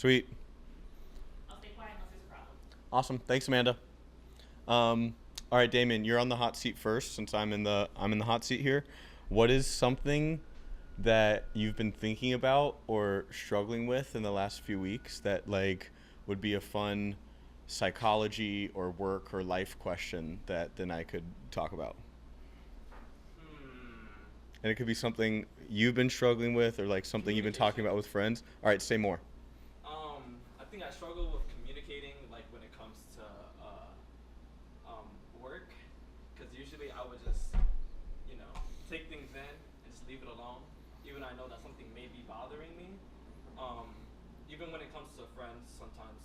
Sweet. I'll stay quiet unless there's a problem. Awesome. Thanks, Amanda. All right, Damien, you're on the hot seat first since I'm in the hot seat here. What is something that you've been thinking about or struggling with in the last few weeks that like would be a fun psychology or work or life question that then I could talk about? Hmm. And it could be something you've been struggling with or like something you've been talking Communication. about with friends. All right, say more. I think I struggle with communicating, like when it comes to work, because usually I would just, take things in and just leave it alone, even I know that something may be bothering me. Um, Even when it comes to friends, sometimes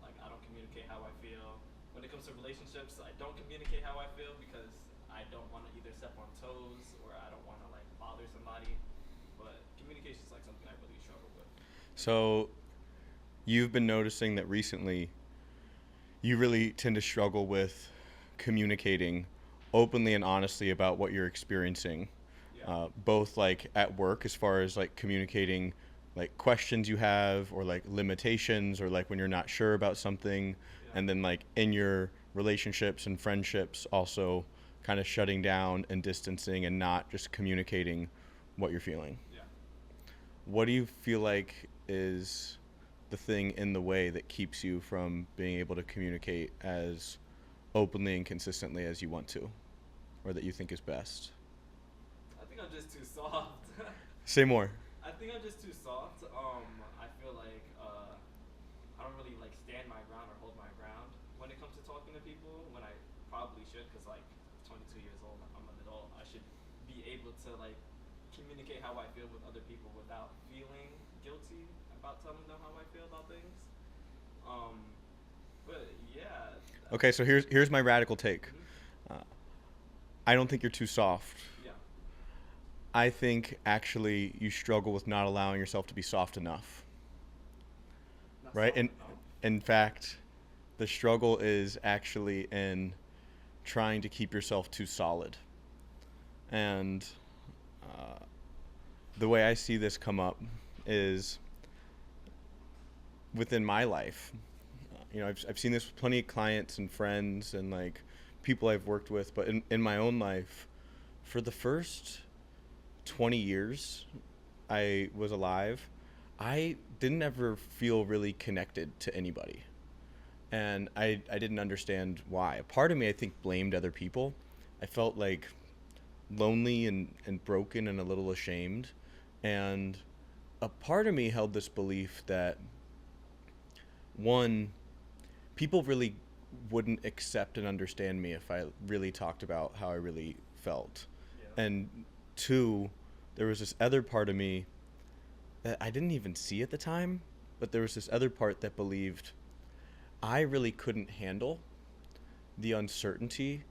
like I don't communicate how I feel. When it comes to relationships, I don't communicate how I feel because I don't want to either step on toes or I don't want to like bother somebody. But communication is like something I really struggle with. So, you've been noticing that recently you really tend to struggle with communicating openly and honestly about what you're experiencing, Yeah, both like at work as far as like communicating like questions you have or like limitations or like when you're not sure about something, yeah, and then like in your relationships and friendships also kind of shutting down and distancing and not just communicating what you're feeling. yeah. What do you feel like is the thing in the way that keeps you from being able to communicate as openly and consistently as you want to, or that you think is best? I think I'm just too soft. Say more. I think I'm just too soft. I feel like I don't really like stand my ground or hold my ground when it comes to talking to people. When I probably should, because like 22 years old, I'm an adult. I should be able to like communicate how I feel with other people without feeling guilty about telling them how I feel about things. Um, but yeah, Okay, so here's my radical take. hmm Uh, I don't think you're too soft. yeah, I think actually you struggle with not allowing yourself to be soft enough, not right? soft And enough. in fact, the struggle is actually in trying to keep yourself too solid. And uh, the way I see this come up is within my life. I've seen this with plenty of clients and friends and like people I've worked with, but in my own life, for the first 20 years I was alive, I didn't ever feel really connected to anybody. And I didn't understand why. A part of me, I think, blamed other people. I felt like lonely and broken and a little ashamed. And a part of me held this belief that, one, people really wouldn't accept and understand me if I really talked about how I really felt. Yeah, And two, there was this other part of me that I didn't even see at the time, but there was this other part that believed I really couldn't handle the uncertainty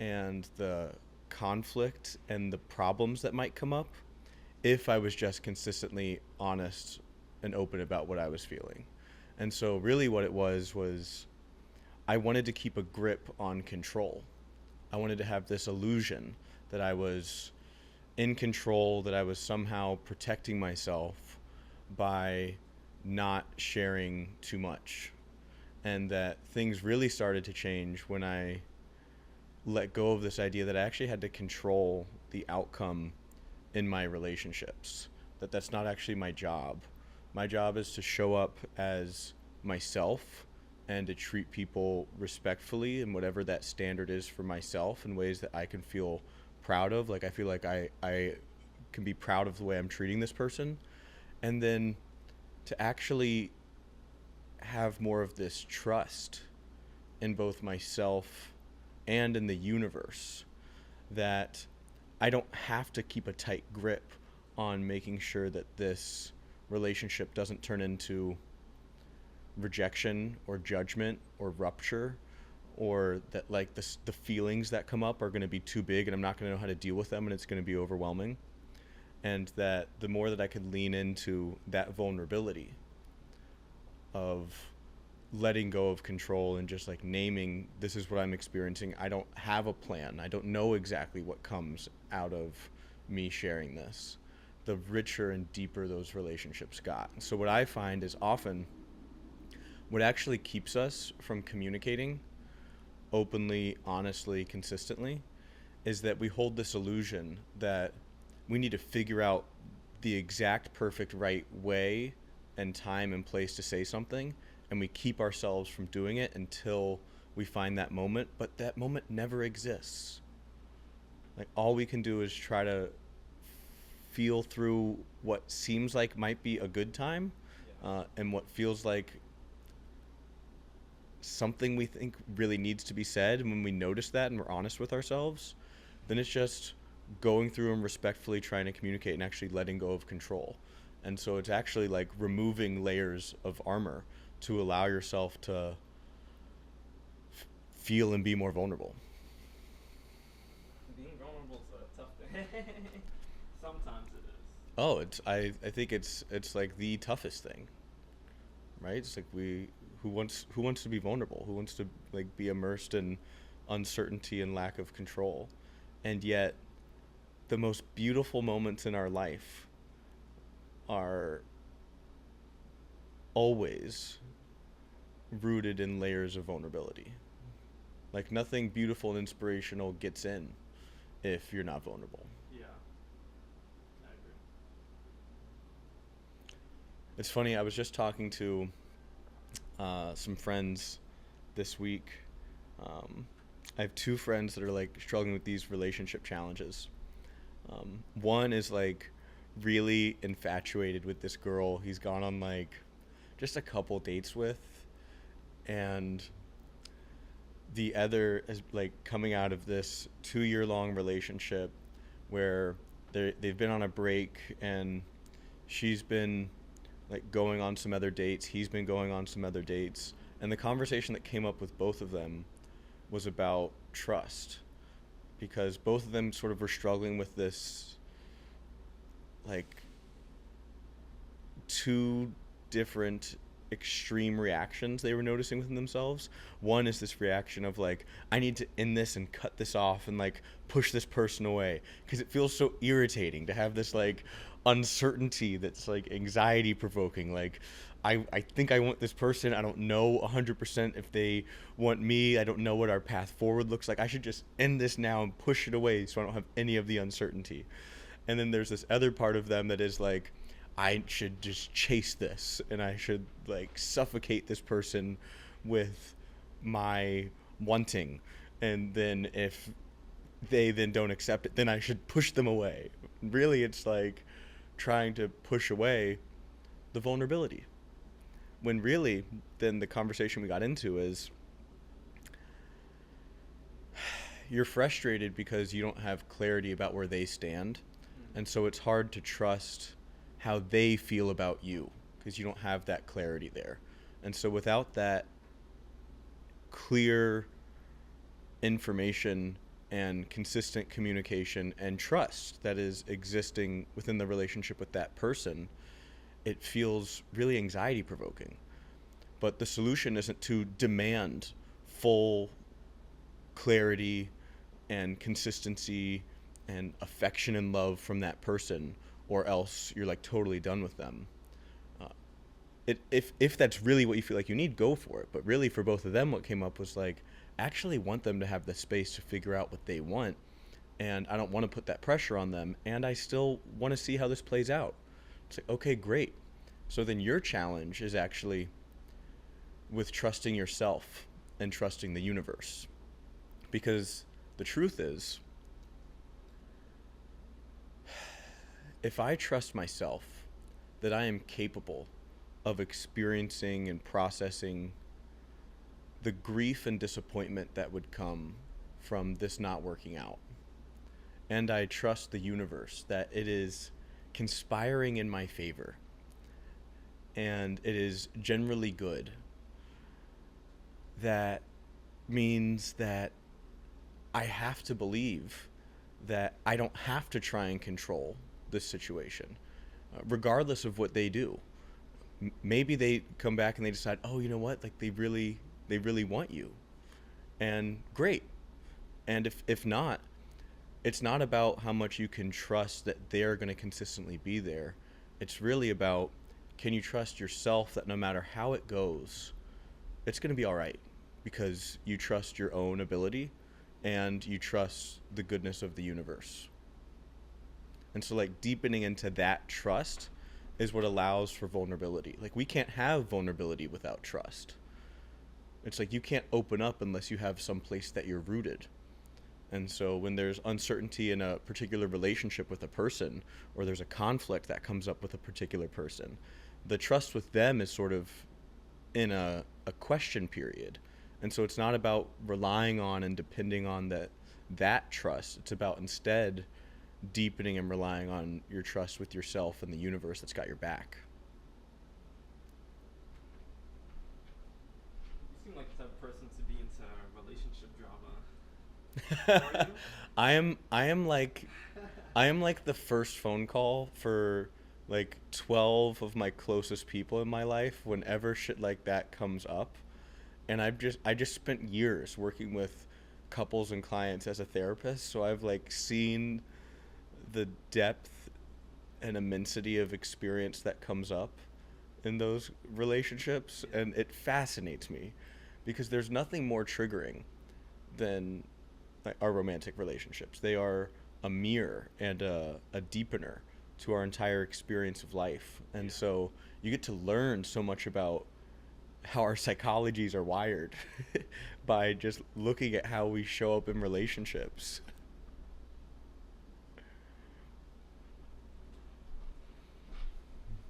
and the conflict and the problems that might come up if I was just consistently honest and open about what I was feeling. And so, really, what it was I wanted to keep a grip on control. I wanted to have this illusion that I was in control, that I was somehow protecting myself by not sharing too much. And that things really started to change when I let go of this idea that I actually had to control the outcome in my relationships. That's not actually my job. My job is to show up as myself and to treat people respectfully and whatever that standard is for myself in ways that I can feel proud of. Like I feel like I can be proud of the way I'm treating this person. And then to actually have more of this trust in both myself and in the universe that I don't have to keep a tight grip on making sure that this relationship doesn't turn into rejection or judgment or rupture, or that like the feelings that come up are going to be too big and I'm not going to know how to deal with them and it's going to be overwhelming. And that the more that I could lean into that vulnerability of letting go of control and just like naming, this is what I'm experiencing. I don't have a plan. I don't know exactly what comes out of me sharing this. the richer and deeper those relationships got. So what I find is often what actually keeps us from communicating openly, honestly, consistently is that we hold this illusion that we need to figure out the exact perfect right way and time and place to say something, and we keep ourselves from doing it until we find that moment, but that moment never exists. Like, all we can do is try to feel through what seems like might be a good time, and what feels like something we think really needs to be said. And when we notice that and we're honest with ourselves, then it's just going through and respectfully trying to communicate and actually letting go of control. And so it's actually like removing layers of armor to allow yourself to feel and be more vulnerable. Being vulnerable is a tough thing. Sometimes it is. Oh, I think it's like the toughest thing, right? It's like who wants to be vulnerable? Who wants to like be immersed in uncertainty and lack of control? And yet the most beautiful moments in our life are always rooted in layers of vulnerability. Like, nothing beautiful and inspirational gets in if you're not vulnerable. Yeah, I agree. It's funny, I was just talking to some friends this week. I have two friends that are like struggling with these relationship challenges. One is like really infatuated with this girl he's gone on like just a couple dates with, and the other is like coming out of this 2-year long relationship where they've been on a break, and she's been like going on some other dates, he's been going on some other dates, and the conversation that came up with both of them was about trust, because both of them sort of were struggling with this like two different extreme reactions they were noticing within themselves. One is this reaction of like, I need to end this and cut this off and like push this person away because it feels so irritating to have this like uncertainty that's like anxiety provoking. Like, I think I want this person. I don't know 100% if they want me. I don't know what our path forward looks like. I should just end this now and push it away so I don't have any of the uncertainty. And then there's this other part of them that is like, I should just chase this and I should like suffocate this person with my wanting. And then if they then don't accept it, then I should push them away. Really, it's like trying to push away the vulnerability. When really, then the conversation we got into is you're frustrated because you don't have clarity about where they stand. And so it's hard to trust how they feel about you because you don't have that clarity there. And so without that clear information and consistent communication and trust that is existing within the relationship with that person, it feels really anxiety provoking. But the solution isn't to demand full clarity and consistency and affection and love from that person, or else you're like totally done with them. If that's really what you feel like you need, go for it. But really, for both of them, what came up was like, actually want them to have the space to figure out what they want, and I don't want to put that pressure on them, and I still want to see how this plays out. It's like, okay, great. So then your challenge is actually with trusting yourself and trusting the universe. Because the truth is, if I trust myself that I am capable of experiencing and processing the grief and disappointment that would come from this not working out, and I trust the universe that it is conspiring in my favor and it is generally good, that means that I have to believe that I don't have to try and control this situation, regardless of what they do. Maybe they come back and they decide, oh, you know what? Like, they really want you, and great. And if not, it's not about how much you can trust that they're going to consistently be there. It's really about, can you trust yourself that no matter how it goes, it's going to be all right, because you trust your own ability and you trust the goodness of the universe. And so, like, deepening into that trust is what allows for vulnerability. Like, we can't have vulnerability without trust. It's like you can't open up unless you have some place that you're rooted. And so when there's uncertainty in a particular relationship with a person, or there's a conflict that comes up with a particular person, the trust with them is sort of in a question period. And so it's not about relying on and depending on that trust. It's about instead deepening and relying on your trust with yourself and the universe that's got your back. You seem like the type of person to be into relationship drama. Are you? I am like the first phone call for like 12 of my closest people in my life whenever shit like that comes up. And I just spent years working with couples and clients as a therapist, so I've like seen the depth and immensity of experience that comes up in those relationships, and it fascinates me because there's nothing more triggering than like our romantic relationships. They are a mirror and a deepener to our entire experience of life. And so you get to learn so much about how our psychologies are wired by just looking at how we show up in relationships.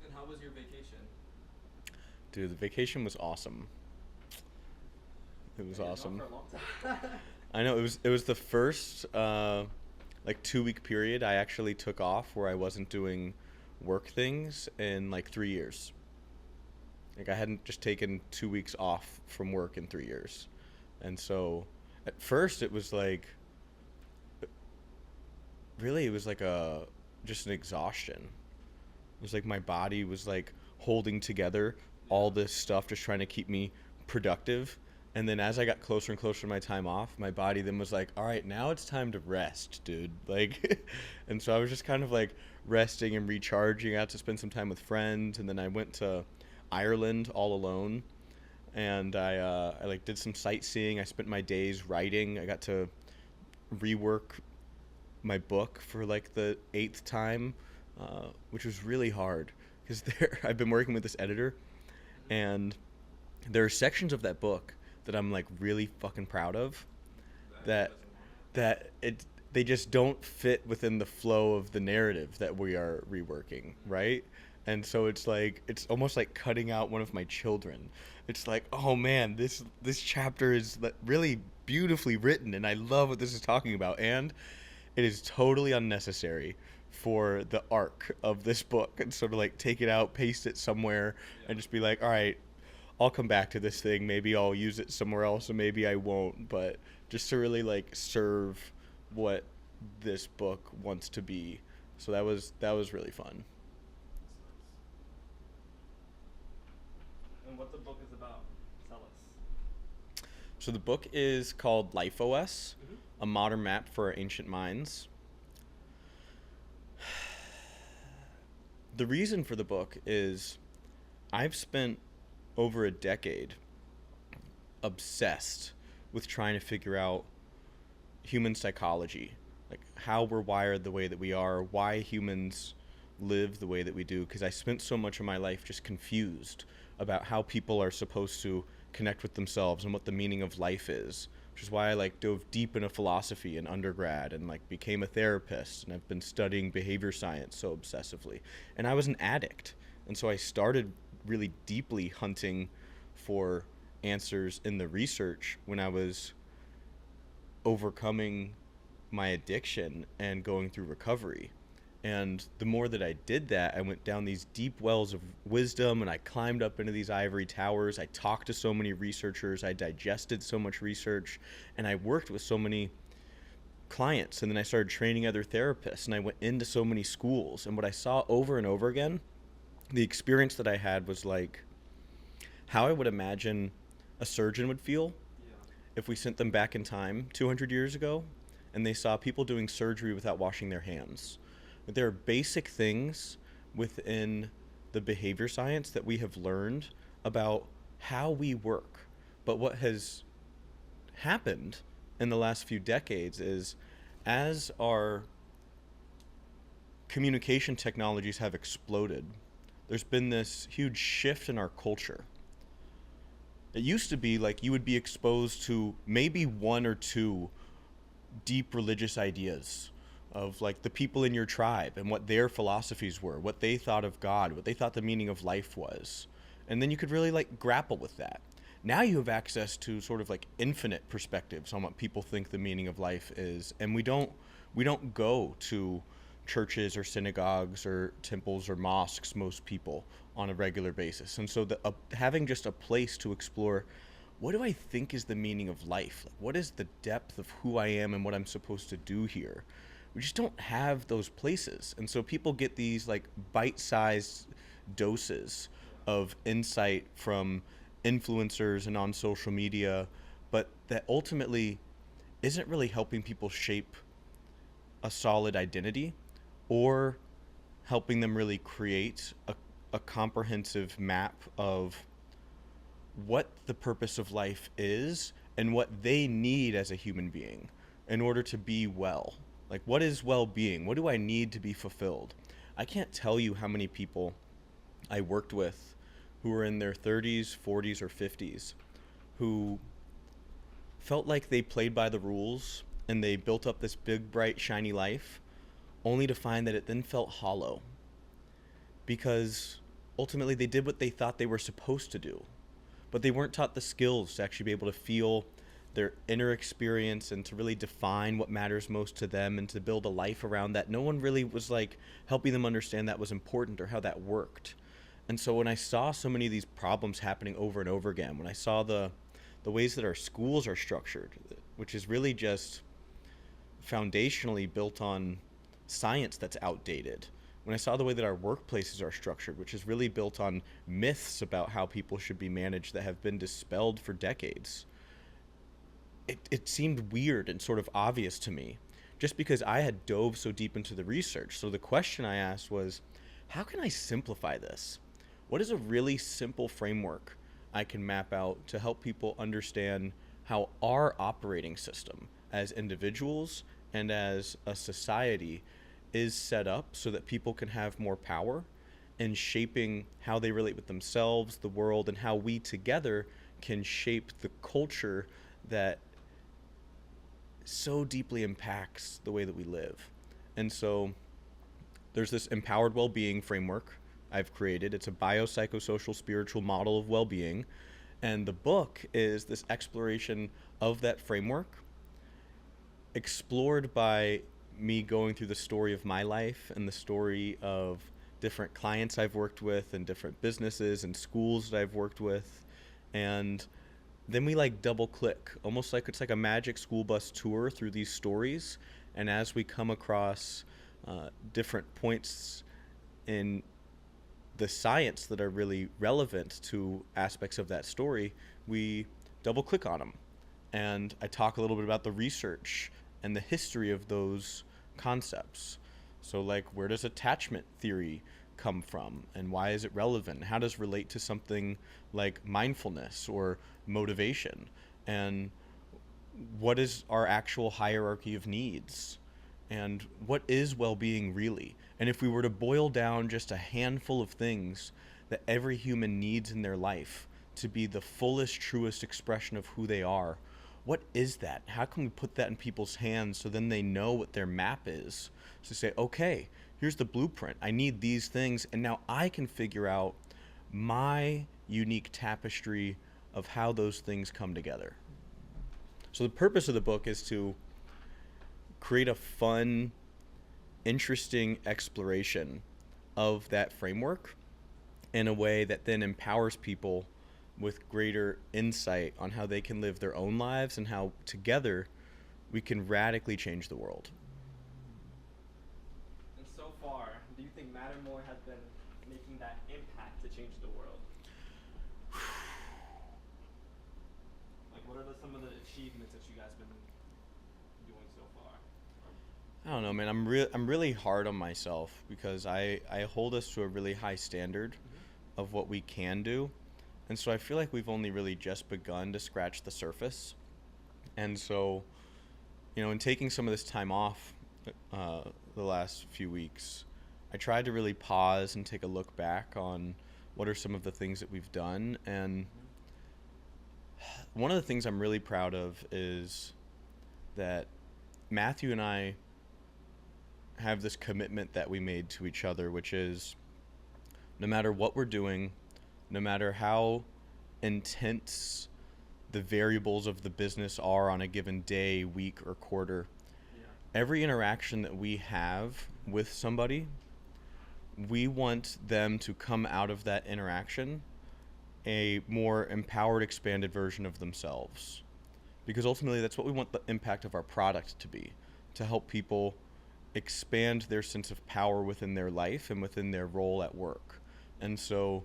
And how was your vacation? Dude, the vacation was awesome. It was You've been gone awesome. for a long time. I know it was the first like 2 week period I actually took off where I wasn't doing work things in like 3 years. Like I hadn't just taken 2 weeks off from work in 3 years. And so at first it was like, really, it was like just an exhaustion. It was like my body was like holding together all this stuff, just trying to keep me productive. And then as I got closer and closer to my time off, my body then was like, all right, now it's time to rest, dude. Like, and so I was just kind of like resting and recharging. I had to spend some time with friends. And then I went to Ireland all alone. And I like did some sightseeing. I spent my days writing. I got to rework my book for like the 8th time, which was really hard because I've been working with this editor, and there are sections of that book that I'm like really fucking proud of, that they just don't fit within the flow of the narrative that we are reworking, right? And so it's like it's almost like cutting out one of my children. It's like, oh man, this chapter is really beautifully written, and I love what this is talking about, and it is totally unnecessary for the arc of this book. And sort of like take it out, paste it somewhere, and just be like, all right, I'll come back to this thing. Maybe I'll use it somewhere else, and maybe I won't. But just to really like serve what this book wants to be. So that was really fun. And what the book is about? Tell us. So the book is called Life OS, Mm-hmm. a modern map for our ancient minds. The reason for the book is I've spent over a decade obsessed with trying to figure out human psychology, like how we're wired the way that we are, why humans live the way that we do, because I spent so much of my life just confused about how people are supposed to connect with themselves and what the meaning of life is, which is why I like dove deep into philosophy in undergrad and like became a therapist, and I've been studying behavior science so obsessively. And I was an addict, and so I started really deeply hunting for answers in the research when I was overcoming my addiction and going through recovery. And the more that I did that, I went down these deep wells of wisdom, and I climbed up into these ivory towers. I talked to so many researchers. I digested so much research, and I worked with so many clients. And then I started training other therapists, and I went into so many schools. And what I saw over and over again, the experience that I had was like how I would imagine a surgeon would feel Yeah. if we sent them back in time 200 years ago and they saw people doing surgery without washing their hands. But there are basic things within the behavior science that we have learned about how we work. But what has happened in the last few decades is, as our communication technologies have exploded, there's been this huge shift in our culture. It used to be like you would be exposed to maybe one or two deep religious ideas of like the people in your tribe and what their philosophies were, what they thought of God, what they thought the meaning of life was. And then you could really like grapple with that. Now you have access to sort of like infinite perspectives on what people think the meaning of life is, and we don't go to churches or synagogues or temples or mosques, most people, on a regular basis. And so having just a place to explore, what do I think is the meaning of life? Like, what is the depth of who I am and what I'm supposed to do here? We just don't have those places. And so people get these like bite-sized doses of insight from influencers and on social media, but that ultimately isn't really helping people shape a solid identity or helping them really create a comprehensive map of what the purpose of life is and what they need as a human being in order to be well. Like, what is well-being? What do I need to be fulfilled? I can't tell you how many people I worked with who were in their 30s, 40s, or 50s who felt like they played by the rules and they built up this big, bright, shiny life, only to find that it then felt hollow because ultimately they did what they thought they were supposed to do, but they weren't taught the skills to actually be able to feel their inner experience and to really define what matters most to them and to build a life around that. No one really was like helping them understand that was important or how that worked. And so when I saw so many of these problems happening over and over again, when I saw the ways that our schools are structured, which is really just foundationally built on science that's outdated, when I saw the way that our workplaces are structured, which is really built on myths about how people should be managed that have been dispelled for decades, it seemed weird and sort of obvious to me, just because I had dove so deep into the research. So the question I asked was, how can I simplify this? What is a really simple framework I can map out to help people understand how our operating system as individuals and as a society is set up so that people can have more power in shaping how they relate with themselves, the world, and how we together can shape the culture that so deeply impacts the way that we live. And so there's this empowered well-being framework I've created. It's a biopsychosocial spiritual model of well-being. And the book is this exploration of that framework, explored by me going through the story of my life and the story of different clients I've worked with and different businesses and schools that I've worked with. And then we like double click, almost like it's like a magic school bus tour through these stories. And as we come across different points in the science that are really relevant to aspects of that story, we double click on them. And I talk a little bit about the research and the history of those concepts. So like, where does attachment theory come from and why is it relevant? How does it relate to something like mindfulness or motivation? And what is our actual hierarchy of needs? And what is well-being really? And if we were to boil down just a handful of things that every human needs in their life to be the fullest, truest expression of who they are, what is that? How can we put that in people's hands so then they know what their map is? So say, okay, here's the blueprint. I need these things, and now I can figure out my unique tapestry of how those things come together. So the purpose of the book is to create a fun, interesting exploration of that framework in a way that then empowers people with greater insight on how they can live their own lives and how together we can radically change the world. And so far, do you think Mattermore has been making that impact to change the world? Like, what are some of the achievements that you guys been doing so far? I don't know, man. I'm really hard on myself because I hold us to a really high standard of what we can do. And so I feel like we've only really just begun to scratch the surface. And so, in taking some of this time off the last few weeks, I tried to really pause and take a look back on what are some of the things that we've done. And one of the things I'm really proud of is that Matthew and I have this commitment that we made to each other, which is no matter what we're doing, no matter how intense the variables of the business are on a given day, week, or quarter, Yeah. every interaction that we have with somebody, we want them to come out of that interaction a more empowered, expanded version of themselves. Because ultimately, that's what we want the impact of our product to be, to help people expand their sense of power within their life and within their role at work. And so,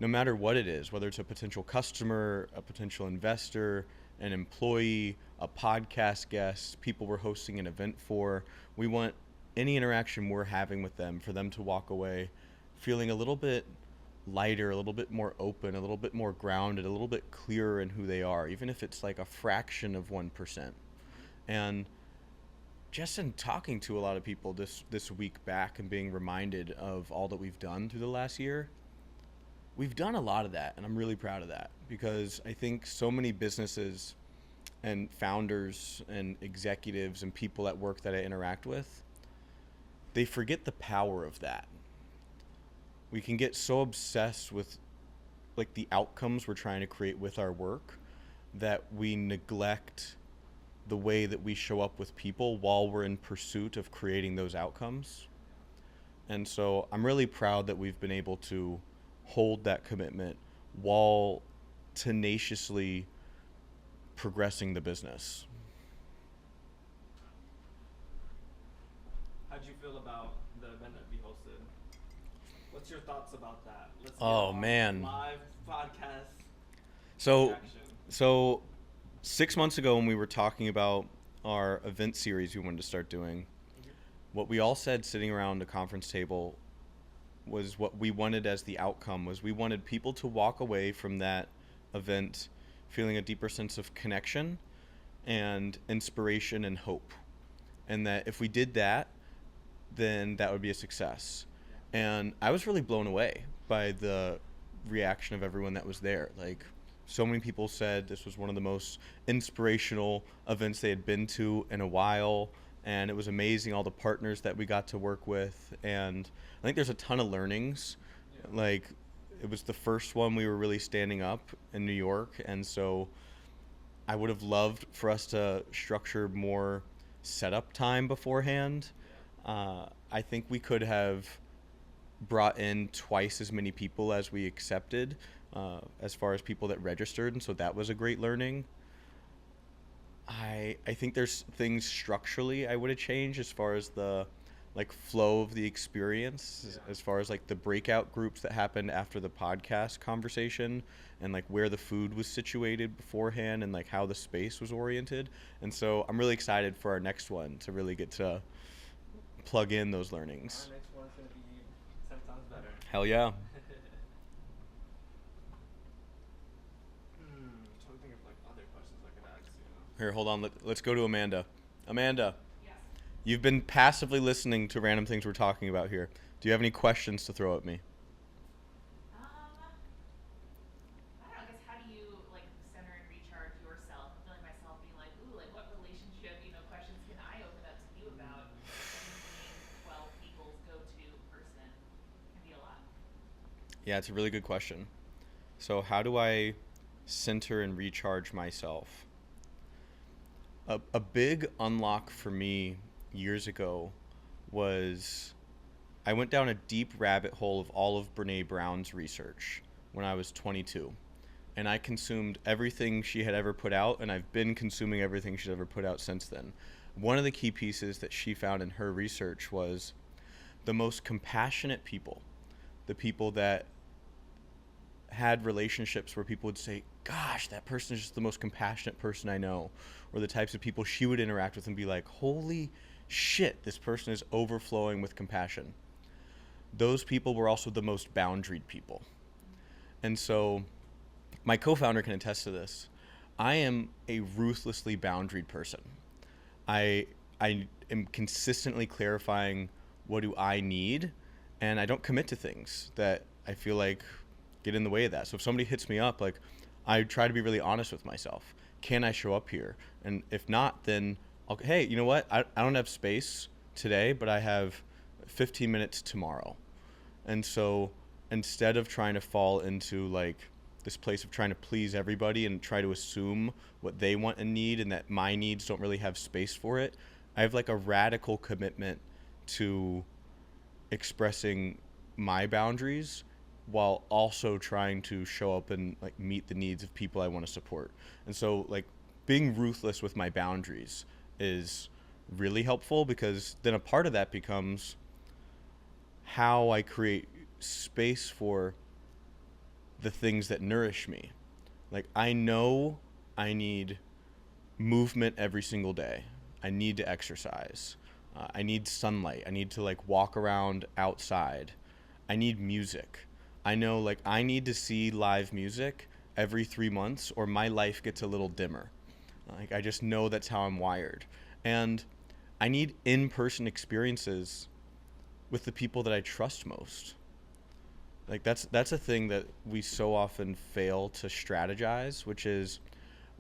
no matter what it is, whether it's a potential customer, a potential investor, an employee, a podcast guest, people we're hosting an event for, we want any interaction we're having with them for them to walk away feeling a little bit lighter, a little bit more open, a little bit more grounded, a little bit clearer in who they are, even if it's like a fraction of 1%. And just in talking to a lot of people this week back and being reminded of all that we've done through the last year, we've done a lot of that, and I'm really proud of that because I think so many businesses and founders and executives and people at work that I interact with, they forget the power of that. We can get so obsessed with like the outcomes we're trying to create with our work that we neglect the way that we show up with people while we're in pursuit of creating those outcomes. And so I'm really proud that we've been able to hold that commitment while tenaciously progressing the business. How'd you feel about the event that we hosted? What's your thoughts about that? Let's get Oh, on man. live podcast So reaction. so 6 months ago when we were talking about our event series we wanted to start doing, what we all said sitting around a conference table was what we wanted as the outcome was we wanted people to walk away from that event feeling a deeper sense of connection and inspiration and hope. And that if we did that, then that would be a success. And I was really blown away by the reaction of everyone that was there. Like, so many people said this was one of the most inspirational events they had been to in a while. And it was amazing, all the partners that we got to work with. And I think there's a ton of learnings. Yeah. Like, it was the first one we were really standing up in New York. And so I would have loved for us to structure more setup time beforehand. I think we could have brought in twice as many people as we accepted, as far as people that registered, and so that was a great learning. I think there's things structurally I would have changed as far as the like flow of the experience, Yeah. as far as like the breakout groups that happened after the podcast conversation and like where the food was situated beforehand and like how the space was oriented. And so I'm really excited for our next one to really get to plug in those learnings. Our next one's gonna be 10 times better. Hell yeah. Trying to think of like other questions I could ask you. Here, hold on. Let's go to Amanda. Amanda, Yes. you've been passively listening to random things we're talking about here. Do you have any questions to throw at me? I don't know, I guess how do you like center and recharge yourself? I'm feeling myself being like, ooh, like what relationship, questions can I open up to you about? Being 12 people's go-to person can be a lot. Yeah, it's a really good question. So, how do I center and recharge myself? A big unlock for me years ago was I went down a deep rabbit hole of all of Brene Brown's research when I was 22. And I consumed everything she had ever put out, and I've been consuming everything she's ever put out since then. One of the key pieces that she found in her research was the most compassionate people, the people that had relationships where people would say, gosh, that person is just the most compassionate person I know, or the types of people she would interact with and be like, holy shit, this person is overflowing with compassion. Those people were also the most boundaried people. And so my co-founder can attest to this. I am a ruthlessly boundaried person. I am consistently clarifying what do I need, and I don't commit to things that I feel like get in the way of that. So if somebody hits me up, like, I try to be really honest with myself. Can I show up here? And if not, then hey, you know what? I don't have space today, but I have 15 minutes tomorrow. And so instead of trying to fall into like this place of trying to please everybody and try to assume what they want and need and that my needs don't really have space for it, I have like a radical commitment to expressing my boundaries while also trying to show up and like meet the needs of people I want to support. And so like being ruthless with my boundaries is really helpful, because then a part of that becomes how I create space for the things that nourish me. Like, I know I need movement every single day. I need to exercise. I need sunlight. I need to like walk around outside. I need music. I know like I need to see live music every 3 months or my life gets a little dimmer. Like, I just know that's how I'm wired. And I need in-person experiences with the people that I trust most. Like, that's a thing that we so often fail to strategize, which is,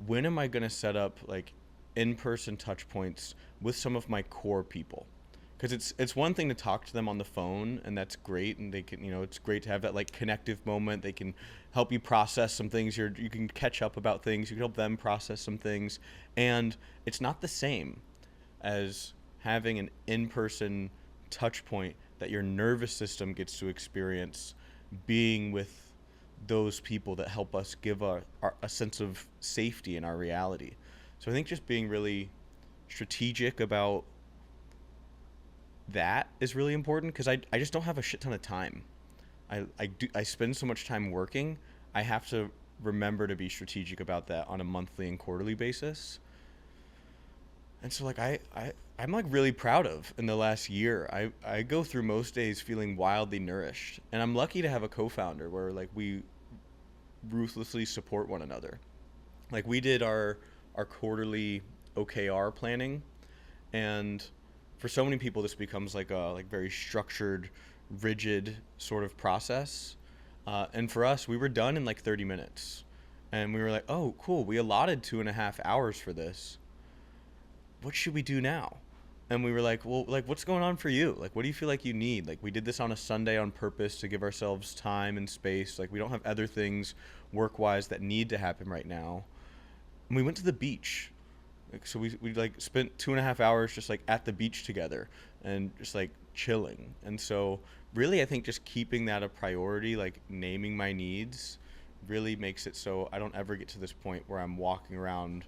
when am I going to set up like in-person touch points with some of my core people? Because it's one thing to talk to them on the phone, and that's great, and they can, it's great to have that like connective moment. They can help you process some things. You can catch up about things. You can help them process some things, and it's not the same as having an in-person touch point that your nervous system gets to experience, being with those people that help us give a sense of safety in our reality. So I think just being really strategic about that is really important, because I just don't have a shit ton of time. I spend so much time working. I have to remember to be strategic about that on a monthly and quarterly basis. And so like I'm like really proud of, in the last year, I go through most days feeling wildly nourished, and I'm lucky to have a co-founder where like we ruthlessly support one another. Like, we did our quarterly OKR planning, and for so many people this becomes like a like very structured, rigid sort of process. And for us, we were done in like 30 minutes, and we were like, oh cool, we allotted 2.5 hours for this. What should we do now? And we were like, well, like, what's going on for you? Like, what do you feel like you need? Like, we did this on a Sunday on purpose to give ourselves time and space. Like, we don't have other things work-wise that need to happen right now. And we went to the beach. Like, so we like spent 2.5 hours just like at the beach together and just like chilling. And so really, I think just keeping that a priority, like naming my needs, really makes it so I don't ever get to this point where I'm walking around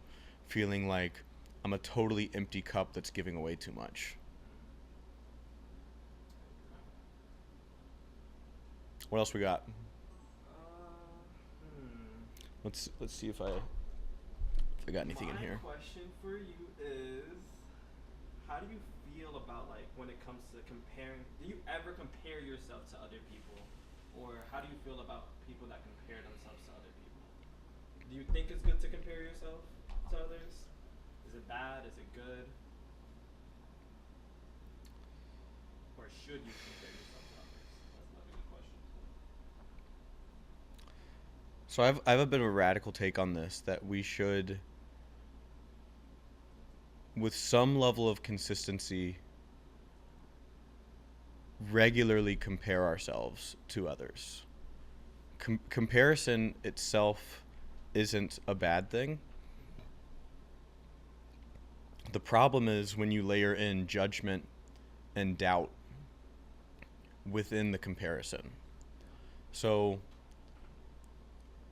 feeling like I'm a totally empty cup that's giving away too much. What else we got? Let's see if I got anything in here. My question for you is, how do you feel about like when it comes to comparing? Do you ever compare yourself to other people, or how do you feel about people that compare themselves to other people? Do you think it's good to compare yourself to others? Is it bad? Is it good? Or should you compare yourself to others? That's another good question. So I have a bit of a radical take on this, that we should, with some level of consistency, regularly compare ourselves to others. Comparison itself isn't a bad thing. The problem is when you layer in judgment and doubt within the comparison. So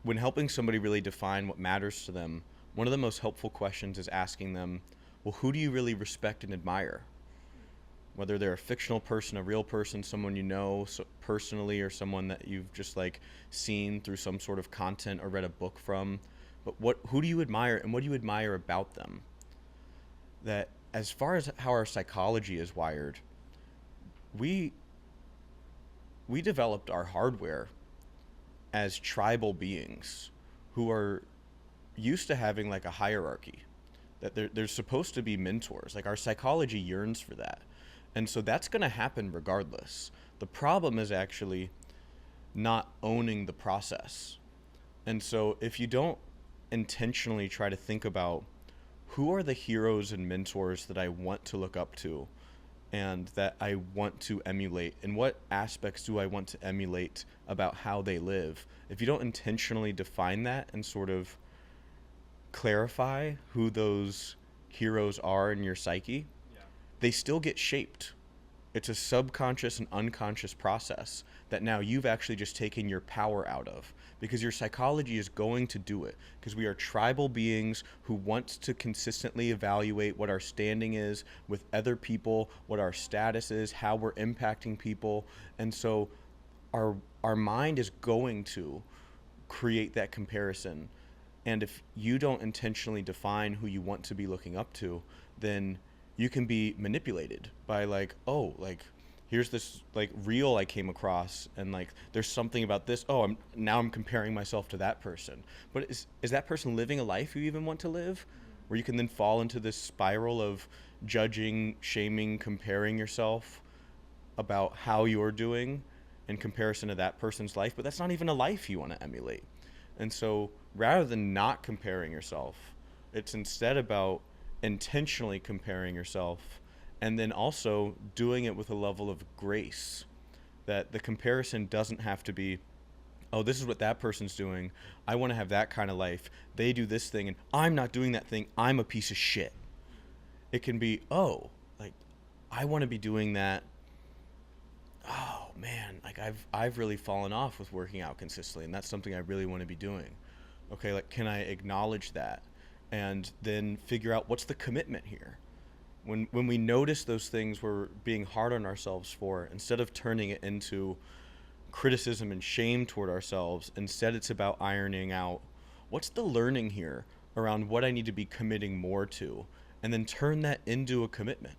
when helping somebody really define what matters to them, one of the most helpful questions is asking them, well, who do you really respect and admire? Whether they're a fictional person, a real person, someone you know personally, or someone that you've just like seen through some sort of content or read a book from. But who do you admire, and what do you admire about them? That as far as how our psychology is wired, we we developed our hardware as tribal beings who are used to having like a hierarchy, that there's supposed to be mentors. Like our psychology yearns for that, and so that's going to happen regardless. The problem is actually not owning the process. And so if you don't intentionally try to think about who are the heroes and mentors that I want to look up to and that I want to emulate, and what aspects do I want to emulate about how they live, if you don't intentionally define that and sort of clarify who those heroes are in your psyche, Yeah. they still get shaped. It's a subconscious and unconscious process that now you've actually just taken your power out of, because your psychology is going to do it, because we are tribal beings who want to consistently evaluate what our standing is with other people, what our status is, how we're impacting people. And so our mind is going to create that comparison. And if you don't intentionally define who you want to be looking up to, then you can be manipulated by like, oh, like here's this like reel I came across, and like there's something about this. Oh, I'm comparing myself to that person. But is that person living a life you even want to live? Where you can then fall into this spiral of judging, shaming, comparing yourself about how you're doing in comparison to that person's life, but that's not even a life you want to emulate. And so rather than not comparing yourself, it's instead about intentionally comparing yourself, and then also doing it with a level of grace, that the comparison doesn't have to be, oh, this is what that person's doing, I want to have that kind of life, they do this thing and I'm not doing that thing, I'm a piece of shit. It can be, oh, like I want to be doing that. Oh man, like I've really fallen off with working out consistently, and that's something I really want to be doing. Okay, like can I acknowledge that and then figure out what's the commitment here? When we notice those things we're being hard on ourselves for, instead of turning it into criticism and shame toward ourselves, instead it's about ironing out what's the learning here around what I need to be committing more to, and then turn that into a commitment.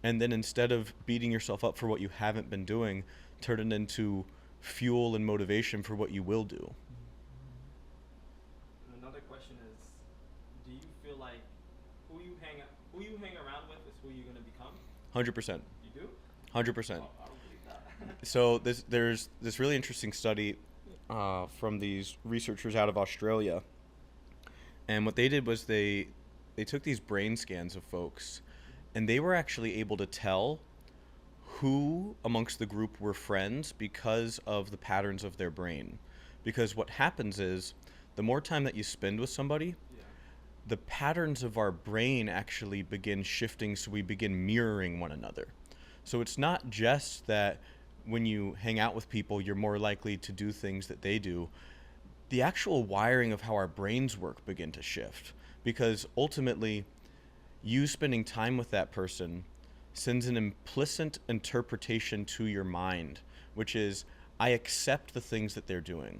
And then instead of beating yourself up for what you haven't been doing, turn it into fuel and motivation for what you will do. And another question is, do you feel like who you hang around with is who you're gonna become? 100%. You do? 100%. Oh, I don't believe that. So there's this really interesting study from these researchers out of Australia, and what they did was they took these brain scans of folks, and they were actually able to tell who amongst the group were friends because of the patterns of their brain. Because what happens is, the more time that you spend with somebody, Yeah. the patterns of our brain actually begin shifting, so we begin mirroring one another. So it's not just that when you hang out with people, you're more likely to do things that they do. The actual wiring of how our brains work begin to shift, because ultimately you spending time with that person sends an implicit interpretation to your mind, which is, I accept the things that they're doing.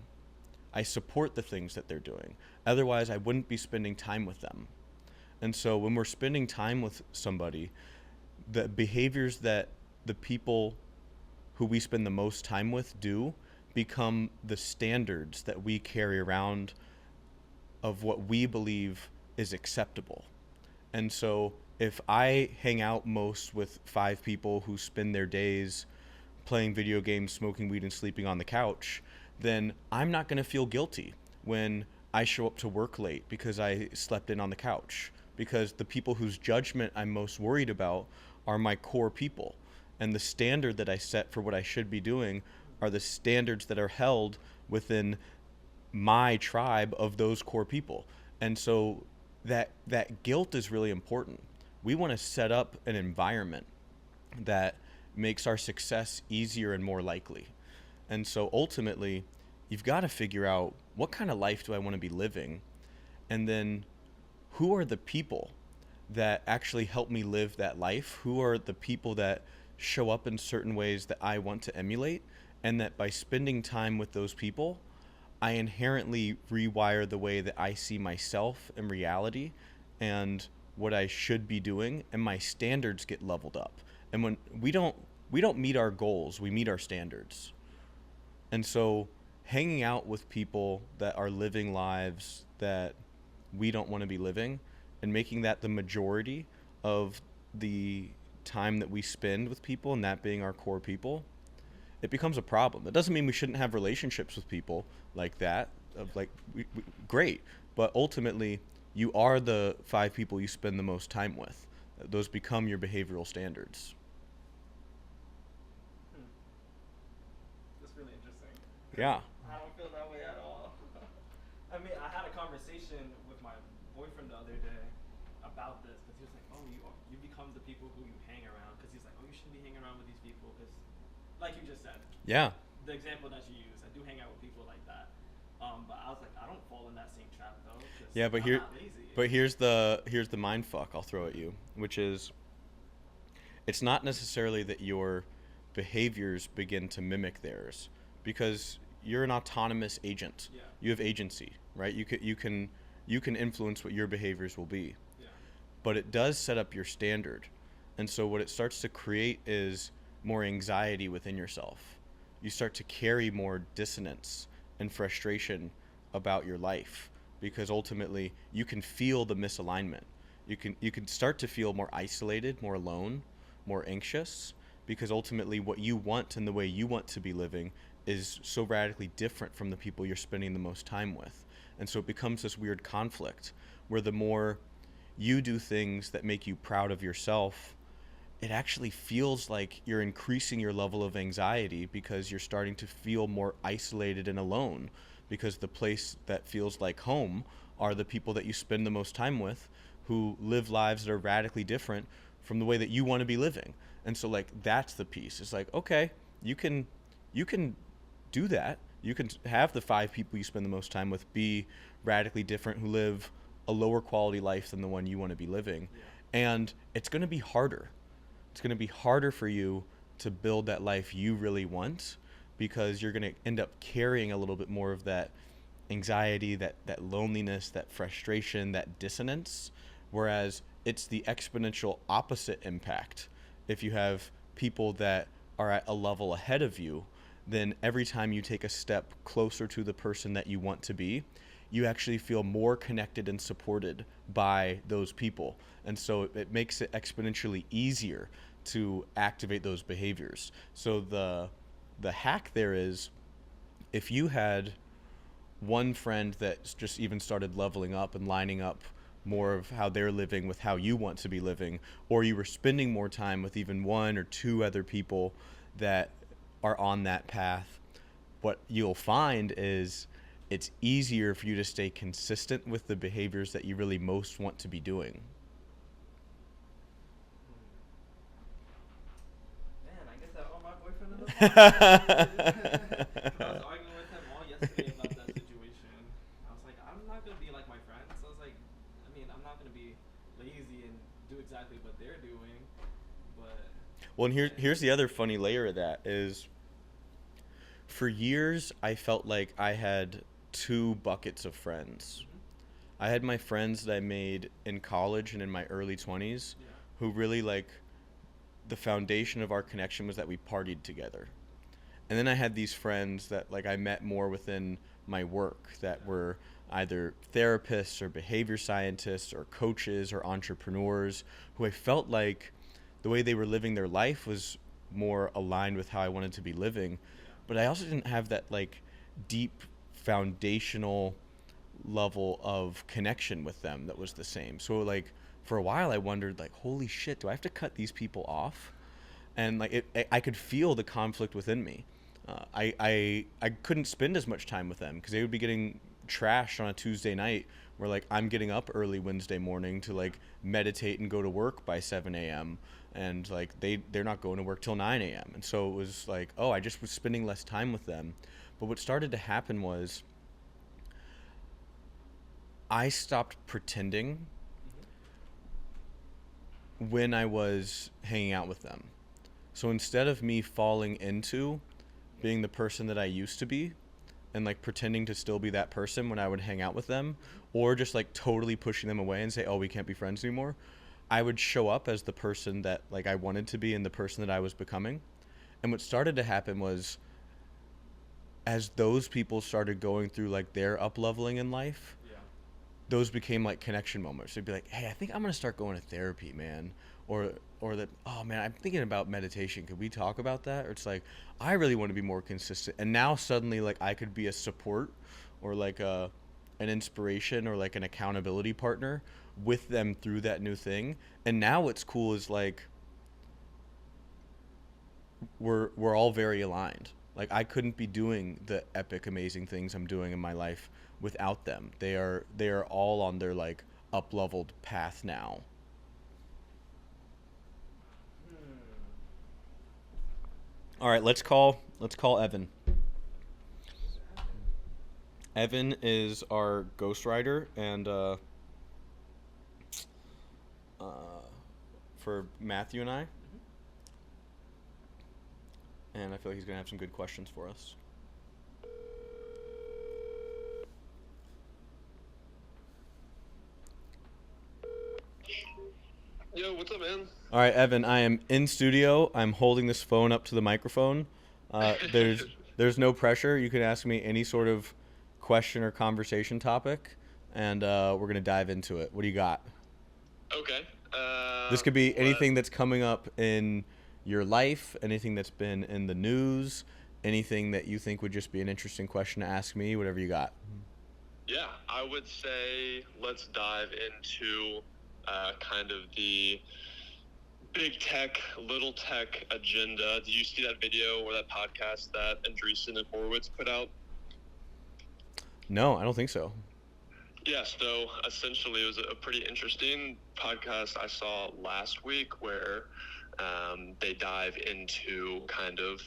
I support the things that they're doing. Otherwise, I wouldn't be spending time with them. And so when we're spending time with somebody, the behaviors that the people who we spend the most time with do become the standards that we carry around of what we believe is acceptable. And so if I hang out most with 5 people who spend their days playing video games, smoking weed, and sleeping on the couch, then I'm not going to feel guilty when I show up to work late because I slept in on the couch. Because the people whose judgment I'm most worried about are my core people. And the standard that I set for what I should be doing are the standards that are held within my tribe of those core people. And so that guilt is really important. We want to set up an environment that makes our success easier and more likely. And so ultimately, you've got to figure out, what kind of life do I want to be living? And then who are the people that actually help me live that life? Who are the people that show up in certain ways that I want to emulate? And that by spending time with those people, I inherently rewire the way that I see myself in reality, and what I should be doing, and my standards get leveled up. And when we don't meet our goals, we meet our standards. And so hanging out with people that are living lives that we don't want to be living and making that the majority of the time that we spend with people, and that being our core people, it becomes a problem. It doesn't mean we shouldn't have relationships with people like that, of like great, but ultimately you are the 5 people you spend the most time with. Those become your behavioral standards. That's really interesting. Yeah. I don't feel that way at all. I mean, I had a conversation with my boyfriend the other day about this, because he was like, "Oh, you become the people who you hang around." Because he's like, "Oh, you shouldn't be hanging around with these people," because, like you just said, Yeah. the example that you use, I do hang out with people like that. But I was like, I don't fall in that same trap though. 'Cause Yeah, but I'm not lazy. here's the mind fuck I'll throw at you, which is, it's not necessarily that your behaviors begin to mimic theirs, because you're an autonomous agent. Yeah. You have agency, right? You can influence what your behaviors will be. Yeah. But it does set up your standard. And so what it starts to create is more anxiety within yourself. You start to carry more dissonance and frustration about your life, because ultimately you can feel the misalignment. You can start to feel more isolated, more alone, more anxious, because ultimately what you want and the way you want to be living is so radically different from the people you're spending the most time with. And so it becomes this weird conflict where the more you do things that make you proud of yourself, it actually feels like you're increasing your level of anxiety, because you're starting to feel more isolated and alone, because the place that feels like home are the people that you spend the most time with, who live lives that are radically different from the way that you want to be living. And so like that's the piece. It's like, okay, you can do that. You can have the 5 people you spend the most time with be radically different, who live a lower quality life than the one you want to be living. Yeah. And it's going to be harder. It's going to be harder for you to build that life you really want, because you're going to end up carrying a little bit more of that anxiety, that loneliness, that frustration, that dissonance. Whereas it's the exponential opposite impact. If you have people that are at a level ahead of you, then every time you take a step closer to the person that you want to be, you actually feel more connected and supported by those people. And so it makes it exponentially easier to activate those behaviors. So the hack there is, if you had one friend that just even started leveling up and lining up more of how they're living with how you want to be living, or you were spending more time with even 1 or 2 other people that are on that path, what you'll find is it's easier for you to stay consistent with the behaviors that you really most want to be doing. Man, I guess I owe my boyfriend an apology. I was arguing with him all yesterday about that situation. I was like, I'm not gonna be like my friends. I was like, I mean, I'm not gonna be lazy and do exactly what they're doing, but. Well, and here's the other funny layer of that is, for years I felt like I had 2 buckets of friends. Mm-hmm. I had my friends that I made in college and in my early 20s, Yeah. who really, like, the foundation of our connection was that we partied together. And then I had these friends that like I met more within my work, that were either therapists or behavior scientists or coaches or entrepreneurs, who I felt like the way they were living their life was more aligned with how I wanted to be living. Yeah. But I also didn't have that like deep foundational level of connection with them that was the same. So like for a while I wondered, like, holy shit, do I have to cut these people off? And like I could feel the conflict within me. I couldn't spend as much time with them, because they would be getting trashed on a Tuesday night, where like I'm getting up early Wednesday morning to like meditate and go to work by 7 a.m. and like they're not going to work till 9 a.m. And so it was like, oh, I just was spending less time with them. But what started to happen was I stopped pretending when I was hanging out with them. So instead of me falling into being the person that I used to be and like pretending to still be that person when I would hang out with them, or just like totally pushing them away and say, oh, we can't be friends anymore, I would show up as the person that like I wanted to be and the person that I was becoming. And what started to happen was, as those people started going through like their up leveling in life, Yeah. those became like connection moments. They'd be like, hey, I think I'm gonna start going to therapy, man. Or that, oh man, I'm thinking about meditation. Could we talk about that? Or it's like, I really want to be more consistent. And now suddenly like I could be a support or like an inspiration or like an accountability partner with them through that new thing. And now what's cool is like we're all very aligned. Like I couldn't be doing the epic amazing things I'm doing in my life without them. They are all on their like up leveled path now. All right, let's call Evan. Evan is our ghostwriter and for Matthew and I. And I feel like he's going to have some good questions for us. Yo, what's up, man? All right, Evan, I am in studio. I'm holding this phone up to the microphone. There's no pressure. You can ask me any sort of question or conversation topic, and we're going to dive into it. What do you got? Okay. This could be anything that's coming up in your life, anything that's been in the news, anything that you think would just be an interesting question to ask me, whatever you got. Yeah, I would say let's dive into kind of the big tech, little tech agenda. Did you see that video or that podcast that Andreessen and Horowitz put out? No, I don't think so. Yeah, so essentially it was a pretty interesting podcast I saw last week where they dive into kind of,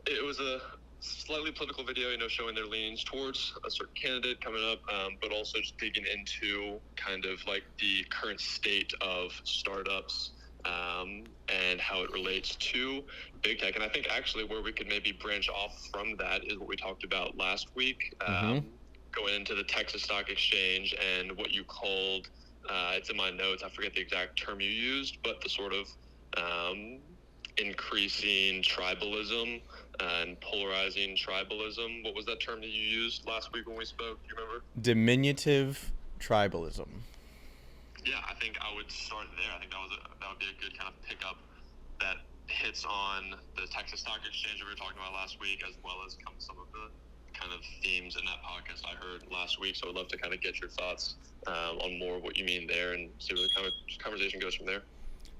it was a slightly political video, showing their leanings towards a certain candidate coming up, but also just digging into kind of like the current state of startups and how it relates to big tech. And I think actually where we could maybe branch off from that is what we talked about last week, going into the Texas Stock Exchange and what you called, it's in my notes, I forget the exact term you used, but the sort of increasing tribalism and polarizing tribalism. What was that term that you used last week when we spoke? Do you remember? Diminutive tribalism. Yeah, I think I would start there. I think that would be a good kind of pickup that hits on the Texas Stock Exchange that we were talking about last week, as well as some of the kind of themes in that podcast I heard last week. So I'd love to kind of get your thoughts on more of what you mean there and see where the conversation goes from there.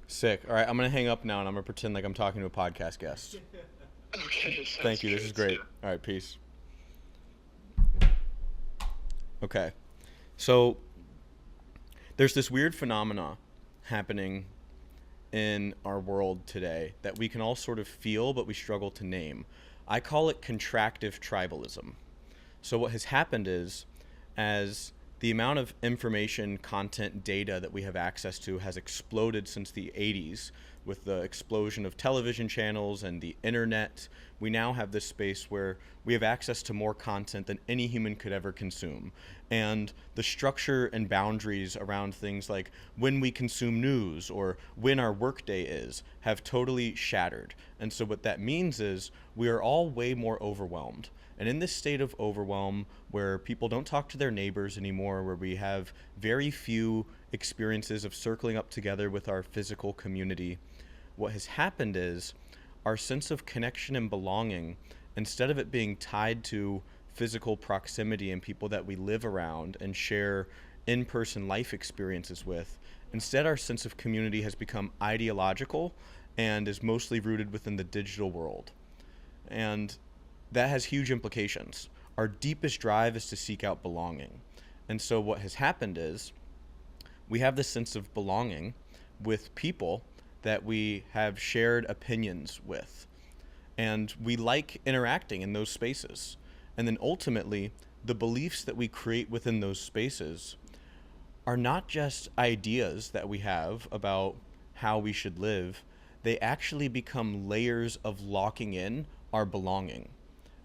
Sick. All right, I'm going to hang up now and I'm going to pretend like I'm talking to a podcast guest. Okay. Thank you. This is great. All right, peace. Okay. So there's this weird phenomena happening in our world today that we can all sort of feel, but we struggle to name. I call it contractive tribalism. So what has happened is, as the amount of information, content, data that we have access to has exploded since the 80s with the explosion of television channels and the internet, we now have this space where we have access to more content than any human could ever consume. And the structure and boundaries around things like when we consume news or when our workday is have totally shattered. And so what that means is we are all way more overwhelmed. And in this state of overwhelm, where people don't talk to their neighbors anymore, where we have very few experiences of circling up together with our physical community, what has happened is our sense of connection and belonging, instead of it being tied to physical proximity and people that we live around and share in-person life experiences with, instead our sense of community has become ideological and is mostly rooted within the digital world. And that has huge implications. Our deepest drive is to seek out belonging. And so what has happened is we have this sense of belonging with people that we have shared opinions with. And we like interacting in those spaces. And then ultimately, the beliefs that we create within those spaces are not just ideas that we have about how we should live. They actually become layers of locking in our belonging.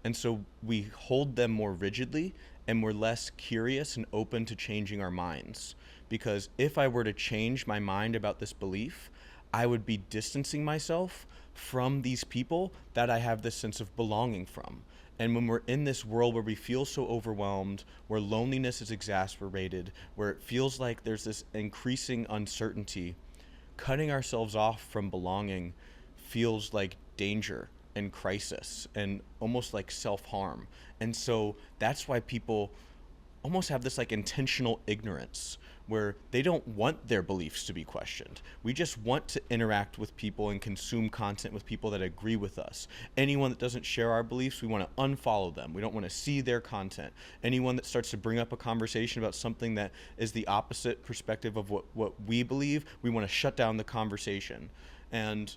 And so we hold them more rigidly, and we're less curious and open to changing our minds. Because if I were to change my mind about this belief, I would be distancing myself from these people that I have this sense of belonging from. And when we're in this world where we feel so overwhelmed, where loneliness is exacerbated, where it feels like there's this increasing uncertainty, cutting ourselves off from belonging feels like danger and crisis and almost like self-harm. And so that's why people almost have this like intentional ignorance where they don't want their beliefs to be questioned. We just want to interact with people and consume content with people that agree with us. Anyone that doesn't share our beliefs, we want to unfollow them. We don't want to see their content. Anyone that starts to bring up a conversation about something that is the opposite perspective of what we believe, we want to shut down the conversation. And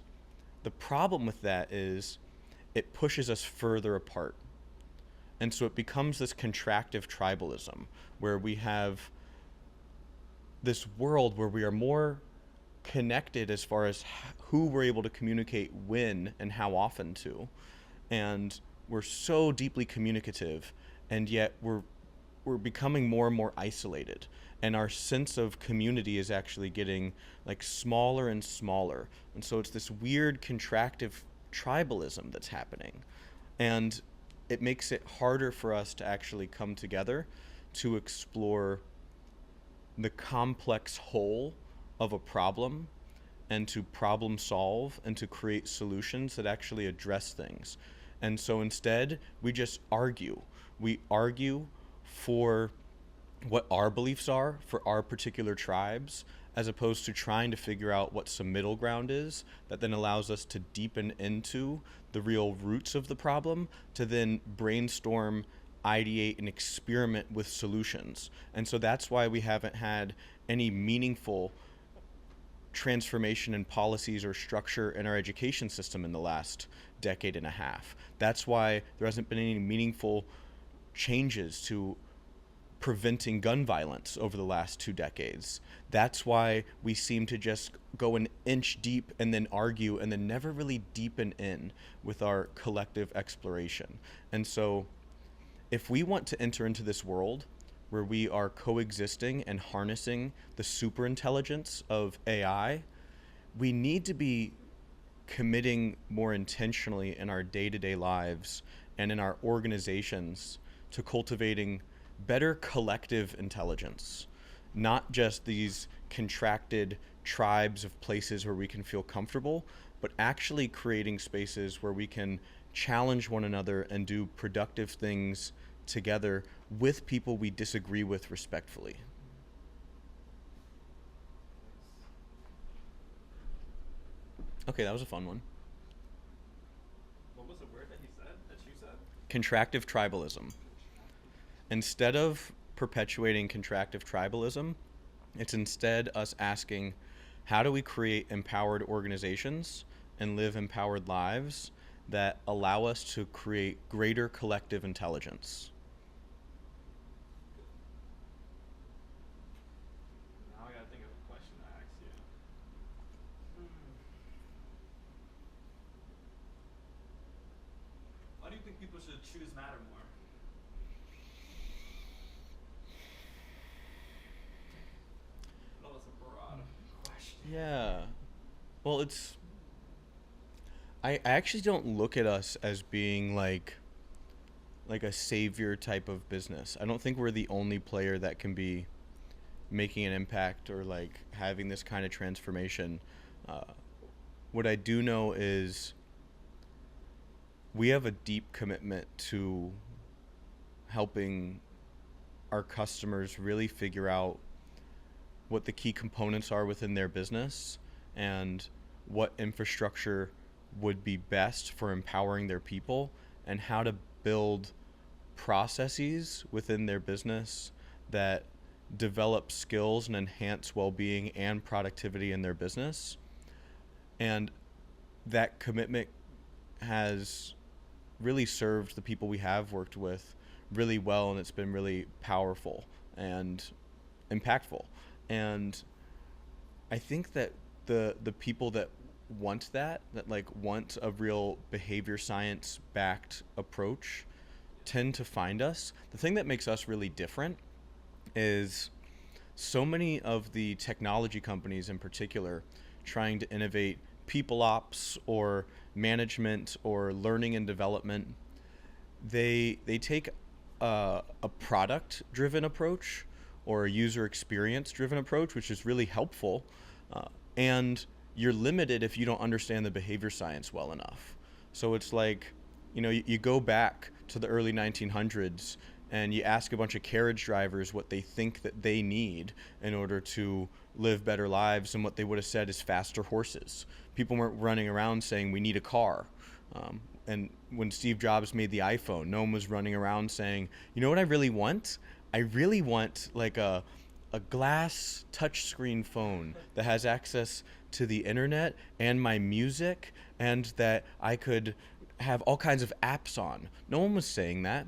the problem with that is it pushes us further apart. And so it becomes this contractive tribalism where we have this world where we are more connected as far as who we're able to communicate when and how often to. And we're so deeply communicative, and yet we're becoming more and more isolated. And our sense of community is actually getting like smaller and smaller. And so it's this weird contractive tribalism that's happening. And it makes it harder for us to actually come together to explore the complex whole of a problem and to problem solve and to create solutions that actually address things. And so instead, we just argue. We argue for what our beliefs are for our particular tribes, as opposed to trying to figure out what some middle ground is that then allows us to deepen into the real roots of the problem to then brainstorm, ideate, and experiment with solutions. And so that's why we haven't had any meaningful transformation in policies or structure in our education system in the last decade and a half. That's why there hasn't been any meaningful changes to preventing gun violence over the last 2 decades. That's why we seem to just go an inch deep and then argue and then never really deepen in with our collective exploration. And so if we want to enter into this world where we are coexisting and harnessing the superintelligence of AI, we need to be committing more intentionally in our day-to-day lives and in our organizations to cultivating better collective intelligence, not just these contracted tribes of places where we can feel comfortable, but actually creating spaces where we can challenge one another and do productive things together with people we disagree with respectfully. Okay, that was a fun one. What was the word that you said? Contractive tribalism. Instead of perpetuating contractive tribalism, it's instead us asking, how do we create empowered organizations and live empowered lives that allow us to create greater collective intelligence? Now I gotta think of a question to ask you. Why do you think people should choose Mattermore? I know it's a broad question. Yeah. Well, I actually don't look at us as being like a savior type of business. I don't think we're the only player that can be making an impact or like having this kind of transformation. What I do know is we have a deep commitment to helping our customers really figure out what the key components are within their business and what infrastructure would be best for empowering their people and how to build processes within their business that develop skills and enhance well-being and productivity in their business. And that commitment has really served the people we have worked with really well, and it's been really powerful and impactful. And I think that the people that want like want a real behavior science backed approach tend to find us, the thing that makes us really different is so many of the technology companies in particular trying to innovate people ops or management or learning and development, they take a product driven approach or a user experience driven approach, which is really helpful, and you're limited if you don't understand the behavior science well enough. So it's like, you go back to the early 1900s and you ask a bunch of carriage drivers what they think that they need in order to live better lives, and what they would have said is faster horses. People weren't running around saying we need a car. And when Steve Jobs made the iPhone, no one was running around saying, you know what I really want? I really want like a glass touchscreen phone that has access to the internet and my music, and that I could have all kinds of apps on. No one was saying that.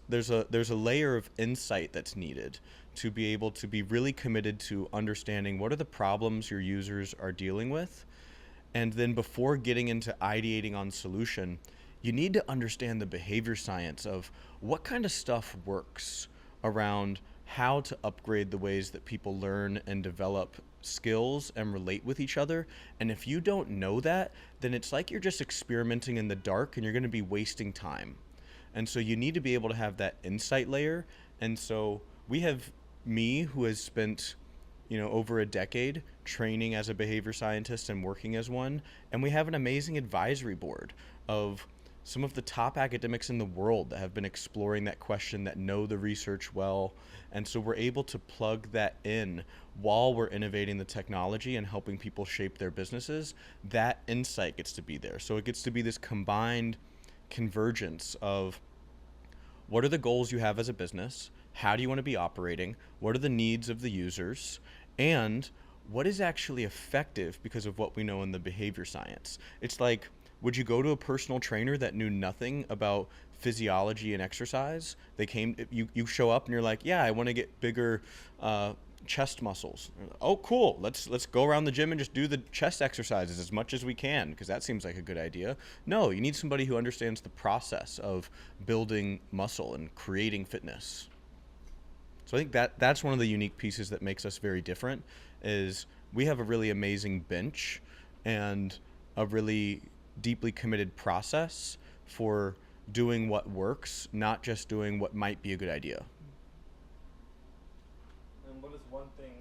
There's a layer of insight that's needed to be able to be really committed to understanding what are the problems your users are dealing with. And then before getting into ideating on solution, you need to understand the behavior science of what kind of stuff works around how to upgrade the ways that people learn and develop skills and relate with each other. And if you don't know that, then it's like you're just experimenting in the dark and you're going to be wasting time. And so you need to be able to have that insight layer. And so we have me, who has spent over a decade training as a behavior scientist and working as one. And we have an amazing advisory board of some of the top academics in the world that have been exploring that question, that know the research well. And so we're able to plug that in while we're innovating the technology and helping people shape their businesses. That insight gets to be there. So it gets to be this combined convergence of what are the goals you have as a business? How do you want to be operating? What are the needs of the users? And what is actually effective because of what we know in the behavior science? It's like, would you go to a personal trainer that knew nothing about physiology and exercise? You show up and you're like, yeah, I want to get bigger chest muscles. Oh, cool. Let's go around the gym and just do the chest exercises as much as we can, because that seems like a good idea. No, you need somebody who understands the process of building muscle and creating fitness. So I think that's one of the unique pieces that makes us very different, is we have a really amazing bench and a really deeply committed process for doing what works, not just doing what might be a good idea. And what is one thing,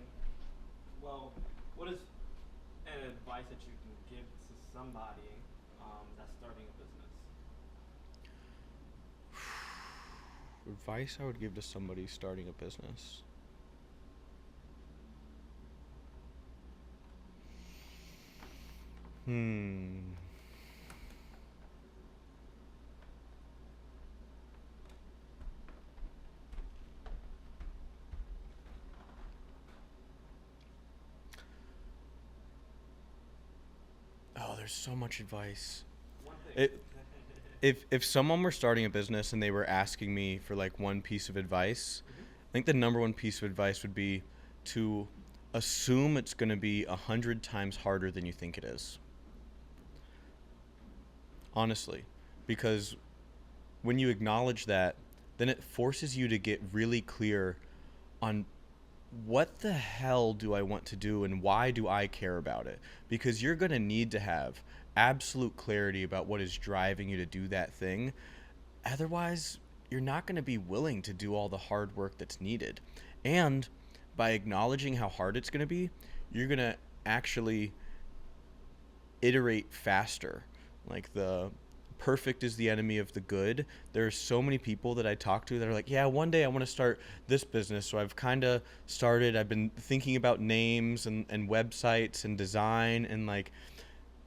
what is an advice that you can give to somebody that's starting a business? Advice I would give to somebody starting a business. Oh, there's so much advice. One thing. If someone were starting a business and they were asking me for like one piece of advice, I think the number one piece of advice would be to assume it's going to be 100 times harder than you think it is. Honestly, because when you acknowledge that, then it forces you to get really clear on what the hell do I want to do and why do I care about it? Because you're going to need to have absolute clarity about what is driving you to do that thing. Otherwise, you're not going to be willing to do all the hard work that's needed. And by acknowledging how hard it's going to be, you're going to actually iterate faster. Like, the perfect is the enemy of the good. There are so many people that I talk to that are like, yeah, one day I want to start this business. So I've kind of started, I've been thinking about names and websites and design. And like,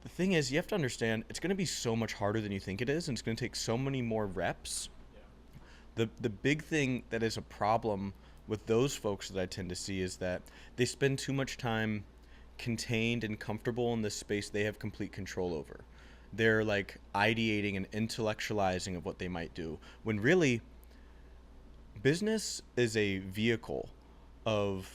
the thing is, you have to understand, it's going to be so much harder than you think it is. And it's going to take so many more reps. Yeah. The big thing that is a problem with those folks that I tend to see is that they spend too much time contained and comfortable in this space they have complete control over. They're like ideating and intellectualizing of what they might do, when really business is a vehicle of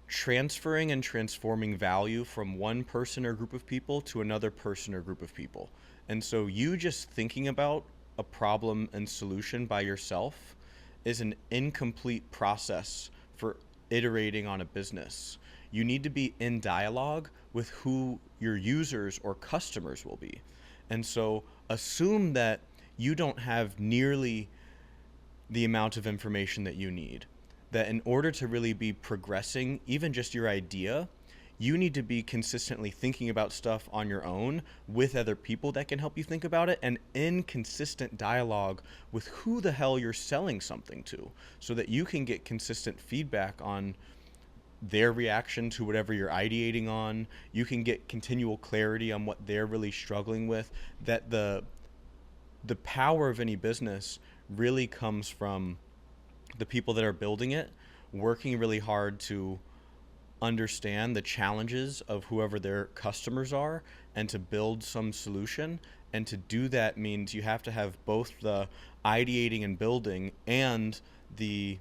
transferring and transforming value from one person or group of people to another person or group of people. And so you just thinking about a problem and solution by yourself is an incomplete process for iterating on a business. You need to be in dialogue with who your users or customers will be. And so assume that you don't have nearly the amount of information that you need. That in order to really be progressing, even just your idea, you need to be consistently thinking about stuff on your own with other people that can help you think about it, and in consistent dialogue with who the hell you're selling something to, so that you can get consistent feedback on their reaction to whatever you're ideating on. You can get continual clarity on what they're really struggling with. That the power of any business really comes from the people that are building it working really hard to understand the challenges of whoever their customers are and to build some solution. And to do that means you have to have both the ideating and building and the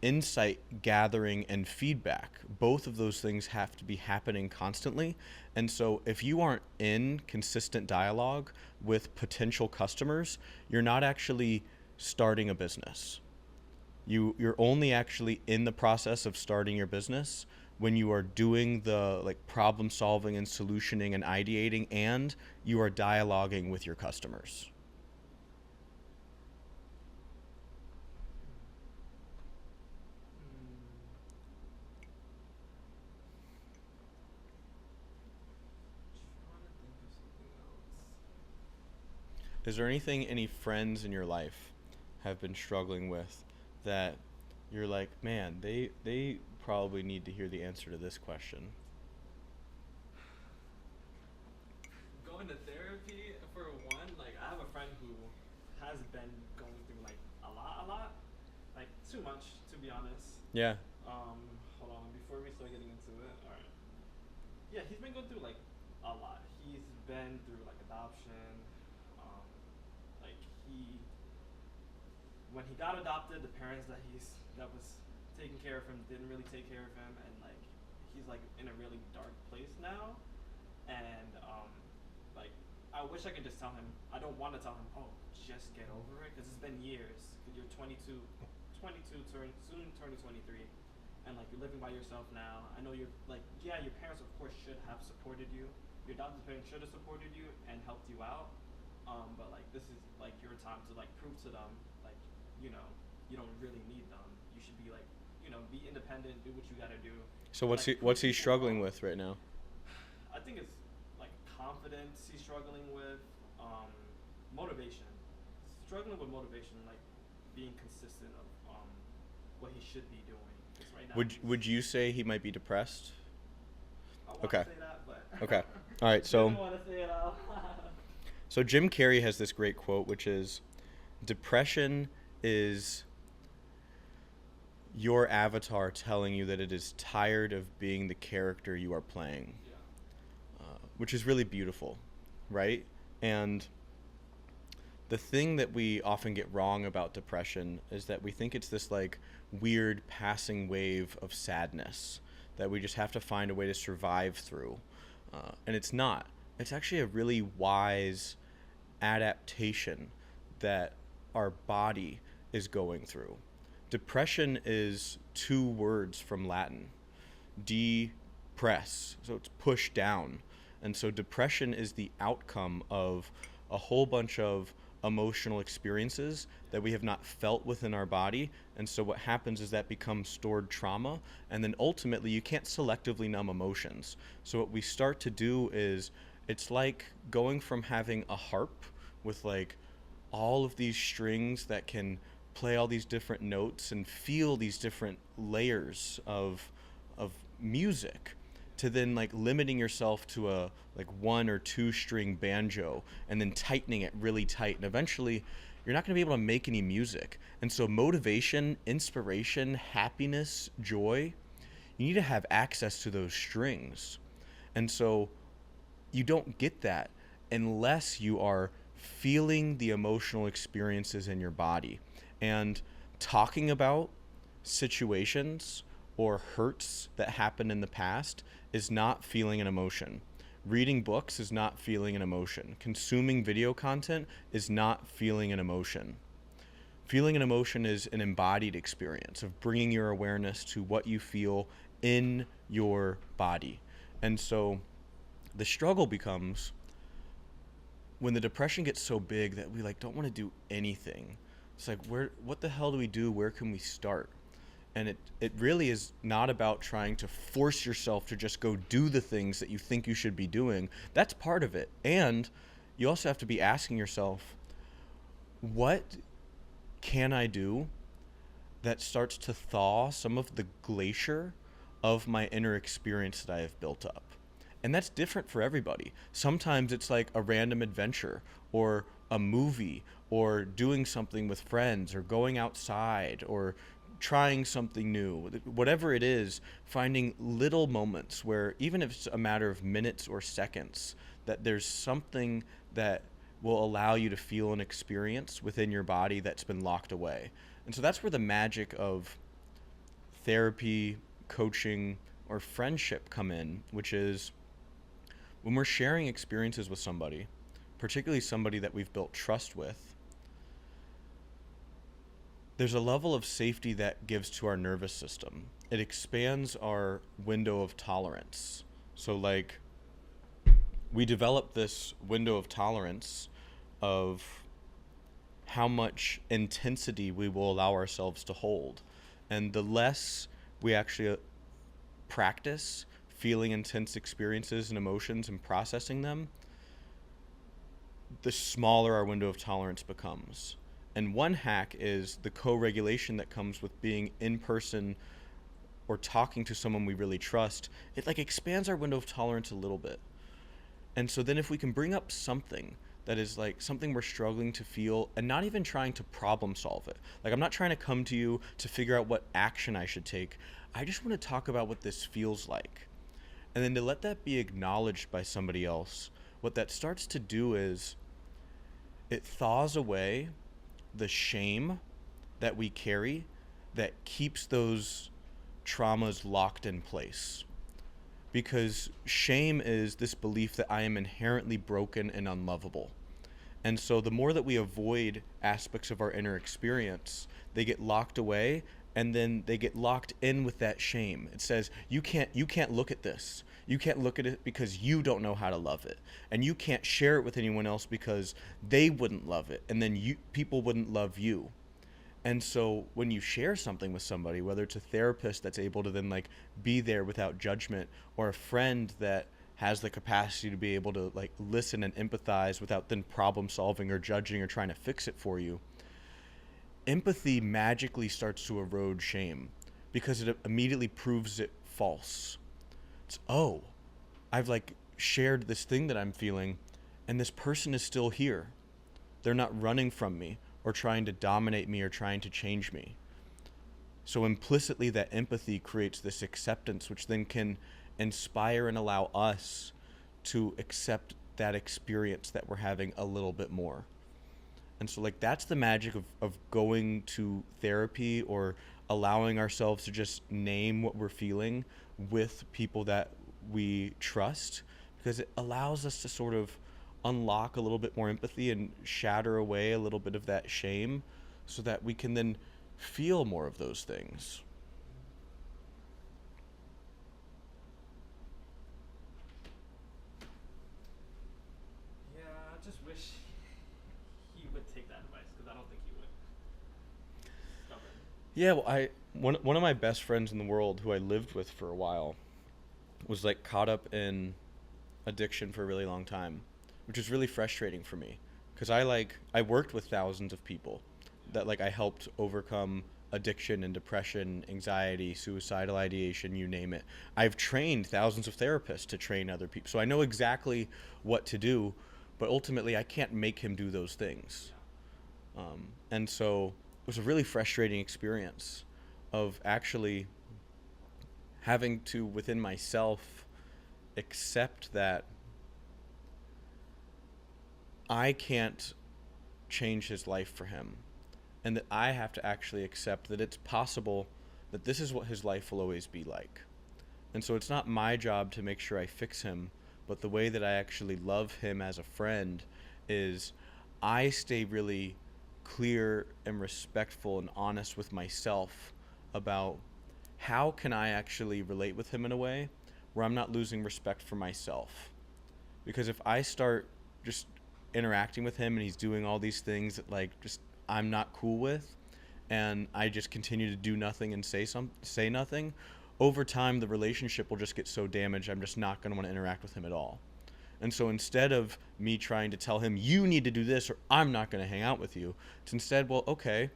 insight gathering and feedback. Both of those things have to be happening constantly. And so if you aren't in consistent dialogue with potential customers, you're not actually starting a business. You're only actually in the process of starting your business when you are doing the like problem solving and solutioning and ideating, and you are dialoguing with your customers. Trying to think of something else. Is there anything any friends in your life have been struggling with that you're like, man, they probably need to hear the answer to this question? Going to therapy for one, like I have a friend who has been going through like a lot, like too much to be honest. Yeah. Hold on, before we start getting into it, all right. Yeah, he's been going through like a lot. He's been through like adoption. Like when he got adopted, the parents that was taking care of him didn't really take care of him, and like he's like in a really dark place now. And like I wish I could just tell him. I don't want to tell him, oh, just get over it, because it's been years. You're 22, soon turning 23, and like you're living by yourself now. I know you're like, yeah, your parents of course should have supported you. Your adopted parents should have supported you and helped you out. But like this is like your time to like prove to them, like, you know, you don't really need them. You should be like, you know, be independent, do what you gotta do. So And, like, what's he prove people struggling wrong. with right now? I think it's like confidence he's struggling with, motivation. Struggling with motivation, like being consistent of what he should be doing. 'Cause right now Would you say he might be depressed? I want Okay. to say that, but Okay. All right. So didn't want to say it out. So Jim Carrey has this great quote, which is, depression is your avatar telling you that it is tired of being the character you are playing, Yeah. which is really beautiful, right? And the thing that we often get wrong about depression is that we think it's this like weird passing wave of sadness that we just have to find a way to survive through. And it's not. It's actually a really wise adaptation that our body is going through. Depression is two words from Latin. Depress, so it's push down. And so depression is the outcome of a whole bunch of emotional experiences that we have not felt within our body. And so what happens is that becomes stored trauma, and then ultimately you can't selectively numb emotions. So what we start to do is, it's like going from having a harp with like all of these strings that can play all these different notes and feel these different layers of music, to then like limiting yourself to a like 1 or 2 string banjo and then tightening it really tight, and eventually you're not going to be able to make any music. And so motivation, inspiration, happiness, joy, you need to have access to those strings. And so you don't get that unless you are feeling the emotional experiences in your body. And talking about situations or hurts that happened in the past is not feeling an emotion. Reading books is not feeling an emotion. Consuming video content is not feeling an emotion. Feeling an emotion is an embodied experience of bringing your awareness to what you feel in your body. And so the struggle becomes when the depression gets so big that we like don't want to do anything. It's like, what the hell do we do? Where can we start? And it really is not about trying to force yourself to just go do the things that you think you should be doing. That's part of it. And you also have to be asking yourself, what can I do that starts to thaw some of the glacier of my inner experience that I have built up? And that's different for everybody. Sometimes it's like a random adventure or a movie or doing something with friends or going outside or trying something new. Whatever it is, finding little moments where even if it's a matter of minutes or seconds, that there's something that will allow you to feel an experience within your body that's been locked away. And so that's where the magic of therapy, coaching, or friendship come in, which is when we're sharing experiences with somebody, particularly somebody that we've built trust with, there's a level of safety that gives to our nervous system. It expands our window of tolerance. So like, we develop this window of tolerance of how much intensity we will allow ourselves to hold. And the less we actually practice feeling intense experiences and emotions and processing them, the smaller our window of tolerance becomes. And one hack is the co-regulation that comes with being in person or talking to someone we really trust. It like expands our window of tolerance a little bit. And so then if we can bring up something that is like something we're struggling to feel and not even trying to problem solve it. Like, I'm not trying to come to you to figure out what action I should take. I just want to talk about what this feels like. And then to let that be acknowledged by somebody else, what that starts to do is it thaws away the shame that we carry that keeps those traumas locked in place. Because shame is this belief that I am inherently broken and unlovable. And so the more that we avoid aspects of our inner experience, they get locked away, and then they get locked in with that shame. It says, you can't look at this. You can't look at it because you don't know how to love it. And you can't share it with anyone else because they wouldn't love it. And then people wouldn't love you. And so when you share something with somebody, whether it's a therapist that's able to then like be there without judgment, or a friend that has the capacity to be able to like listen and empathize without then problem solving or judging or trying to fix it for you, empathy magically starts to erode shame because it immediately proves it false. It's, oh, I've like shared this thing that I'm feeling and this person is still here. They're not running from me or trying to dominate me or trying to change me. So implicitly that empathy creates this acceptance, which then can inspire and allow us to accept that experience that we're having a little bit more. And so like that's the magic of going to therapy or allowing ourselves to just name what we're feeling with people that we trust, because it allows us to sort of unlock a little bit more empathy and shatter away a little bit of that shame so that we can then feel more of those things. Yeah, I just wish he would take that advice, because I don't think he would. Stubborn. Yeah, well, one of my best friends in the world who I lived with for a while was like caught up in addiction for a really long time, which is really frustrating for me because I worked with thousands of people that like I helped overcome addiction and depression, anxiety, suicidal ideation, you name it. I've trained thousands of therapists to train other people. So I know exactly what to do, but ultimately I can't make him do those things. And so it was a really frustrating experience of actually having to, within myself, accept that I can't change his life for him, and that I have to actually accept that it's possible that this is what his life will always be like. And so it's not my job to make sure I fix him, but the way that I actually love him as a friend is I stay really clear and respectful and honest with myself about how can I actually relate with him in a way where I'm not losing respect for myself. Because if I start just interacting with him and he's doing all these things that like just I'm not cool with, and I just continue to do nothing and say nothing, over time the relationship will just get so damaged I'm just not going to want to interact with him at all. And so instead of me trying to tell him you need to do this or I'm not going to hang out with you, it's instead, well, okay,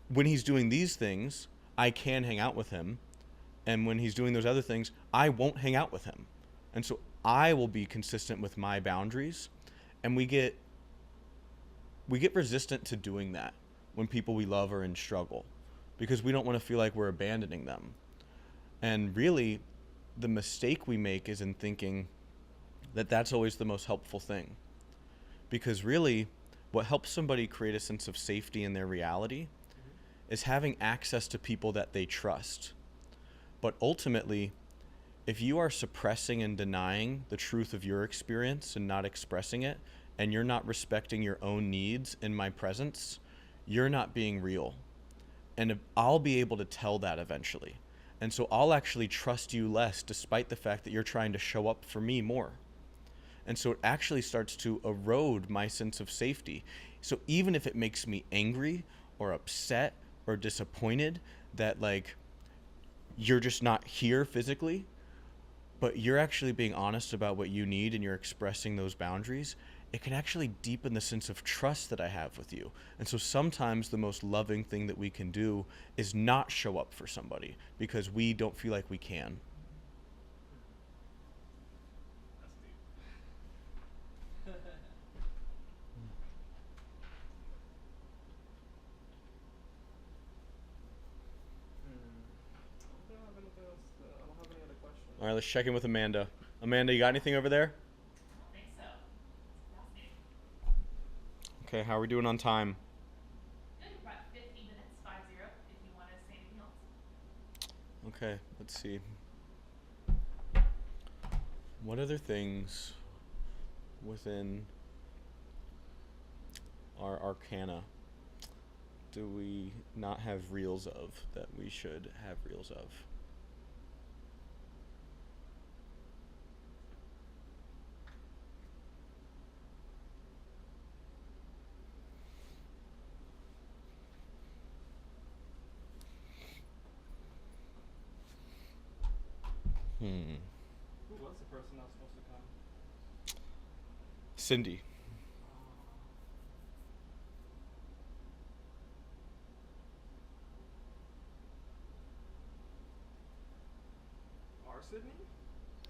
when he's doing these things, I can hang out with him, and when he's doing those other things, I won't hang out with him. And so I will be consistent with my boundaries, and we get resistant to doing that when people we love are in struggle, because we don't want to feel like we're abandoning them. And really, the mistake we make is in thinking that that's always the most helpful thing. Because really, what helps somebody create a sense of safety in their reality is having access to people that they trust. But ultimately, if you are suppressing and denying the truth of your experience and not expressing it, and you're not respecting your own needs in my presence, you're not being real. And I'll be able to tell that eventually. And so I'll actually trust you less, despite the fact that you're trying to show up for me more. And so it actually starts to erode my sense of safety. So even if it makes me angry or upset or disappointed that like you're just not here physically, but you're actually being honest about what you need and you're expressing those boundaries, it can actually deepen the sense of trust that I have with you. And so sometimes the most loving thing that we can do is not show up for somebody because we don't feel like we can. That's deep. I don't have anything else. I don't have any other questions. All right, let's check in with Amanda. Amanda, you got anything over there? I don't think so. It's fascinating. Okay, how are we doing on time? Good, about 50 minutes, 50, if you want to say anything else. Okay, let's see. What other things within our arcana do we not have reels of that we should have reels of? Who was the person that was supposed to come? Cindy. Our Sydney?